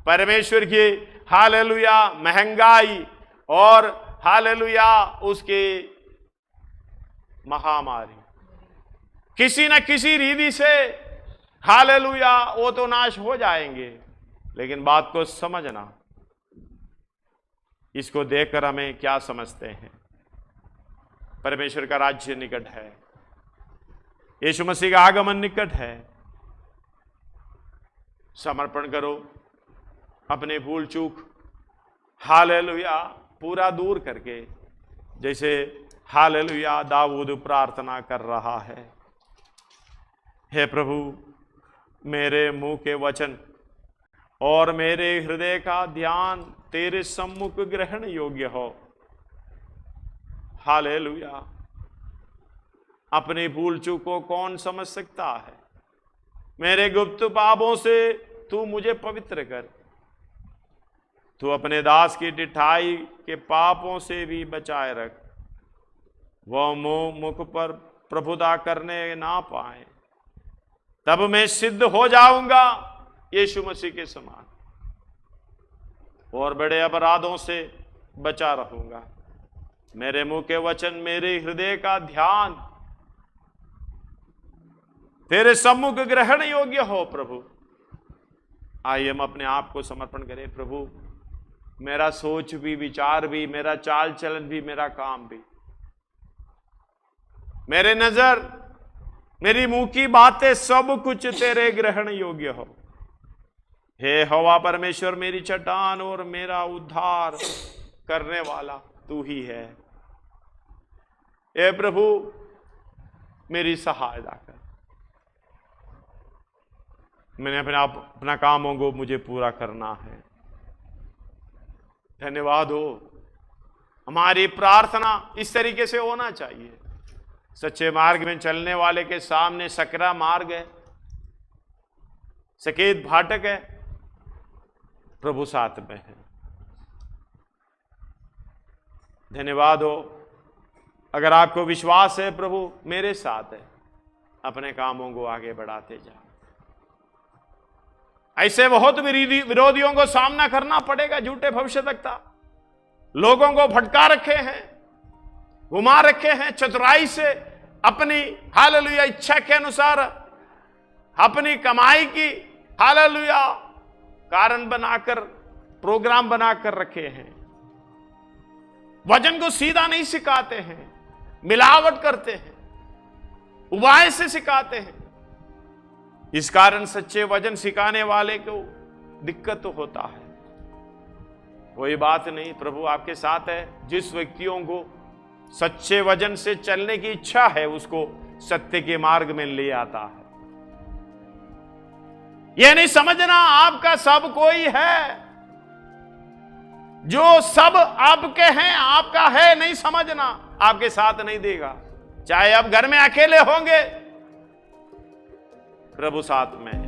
परमेश्वर की हालेलुया महंगाई और हालेलुया उसकी महामारी, किसी न किसी रीति से हालेलुया वो तो नाश हो जाएंगे। लेकिन बात को समझना, इसको देखकर हमें क्या समझते हैं? परमेश्वर का राज्य निकट है, यीशु मसीह का आगमन निकट है। समर्पण करो, अपने भूल चूक हालेलुया पूरा दूर करके, जैसे हालेलुया दाऊद प्रार्थना कर रहा है। हे प्रभु, मेरे मुंह के वचन और मेरे हृदय का ध्यान तेरे सम्मुख ग्रहण योग्य हो। हालेलुया। अपनी भूल चूक को कौन समझ सकता है। मेरे गुप्त पापों से तू मुझे पवित्र कर। तू अपने दास की ढिठाई के पापों से भी बचाए रख, वह मुख पर प्रभुता करने ना पाए। तब मैं सिद्ध हो जाऊंगा यीशु मसीह के समान, और बड़े अपराधों से बचा रहूंगा। मेरे मुंह के वचन, मेरे हृदय का ध्यान तेरे सम्मुख ग्रहण योग्य हो। प्रभु, आइए हम अपने आप को समर्पण करें। प्रभु, मेरा सोच भी, विचार भी, मेरा चाल चलन भी, मेरा काम भी, मेरे नजर, मेरी मुंह की बातें, सब कुछ तेरे ग्रहण योग्य हो। हे हवा परमेश्वर, मेरी चट्टान और मेरा उद्धार करने वाला तू ही है। हे प्रभु, मेरी सहायता कर। मैंने अपना कामों को मुझे पूरा करना है। धन्यवाद हो। हमारी प्रार्थना इस तरीके से होना चाहिए। सच्चे मार्ग में चलने वाले के सामने सकरा मार्ग है, सकेत फाटक है, प्रभु साथ में है। धन्यवाद हो। अगर आपको विश्वास है प्रभु मेरे साथ है, अपने कामों को आगे बढ़ाते जाओ। ऐसे बहुत विरोधियों को सामना करना पड़ेगा। झूठे भविष्यवक्ता लोगों को भटका रखे हैं, घुमा रखे हैं, चतुराई से अपनी हालेलुया इच्छा के अनुसार अपनी कमाई की हालेलुया कारण बनाकर, प्रोग्राम बनाकर रखे हैं। वचन को सीधा नहीं सिखाते हैं, मिलावट करते हैं, उपाय से सिखाते हैं। इस कारण सच्चे वचन सिखाने वाले को दिक्कत तो होता है। कोई बात नहीं, प्रभु आपके साथ है। जिस व्यक्तियों को सच्चे वचन से चलने की इच्छा है, उसको सत्य के मार्ग में ले आता है। यह नहीं समझना आपका सब कोई है, जो सब आपके हैं आपका है, नहीं समझना। आपके साथ नहीं देगा। चाहे आप घर में अकेले होंगे, प्रभु साथ में है।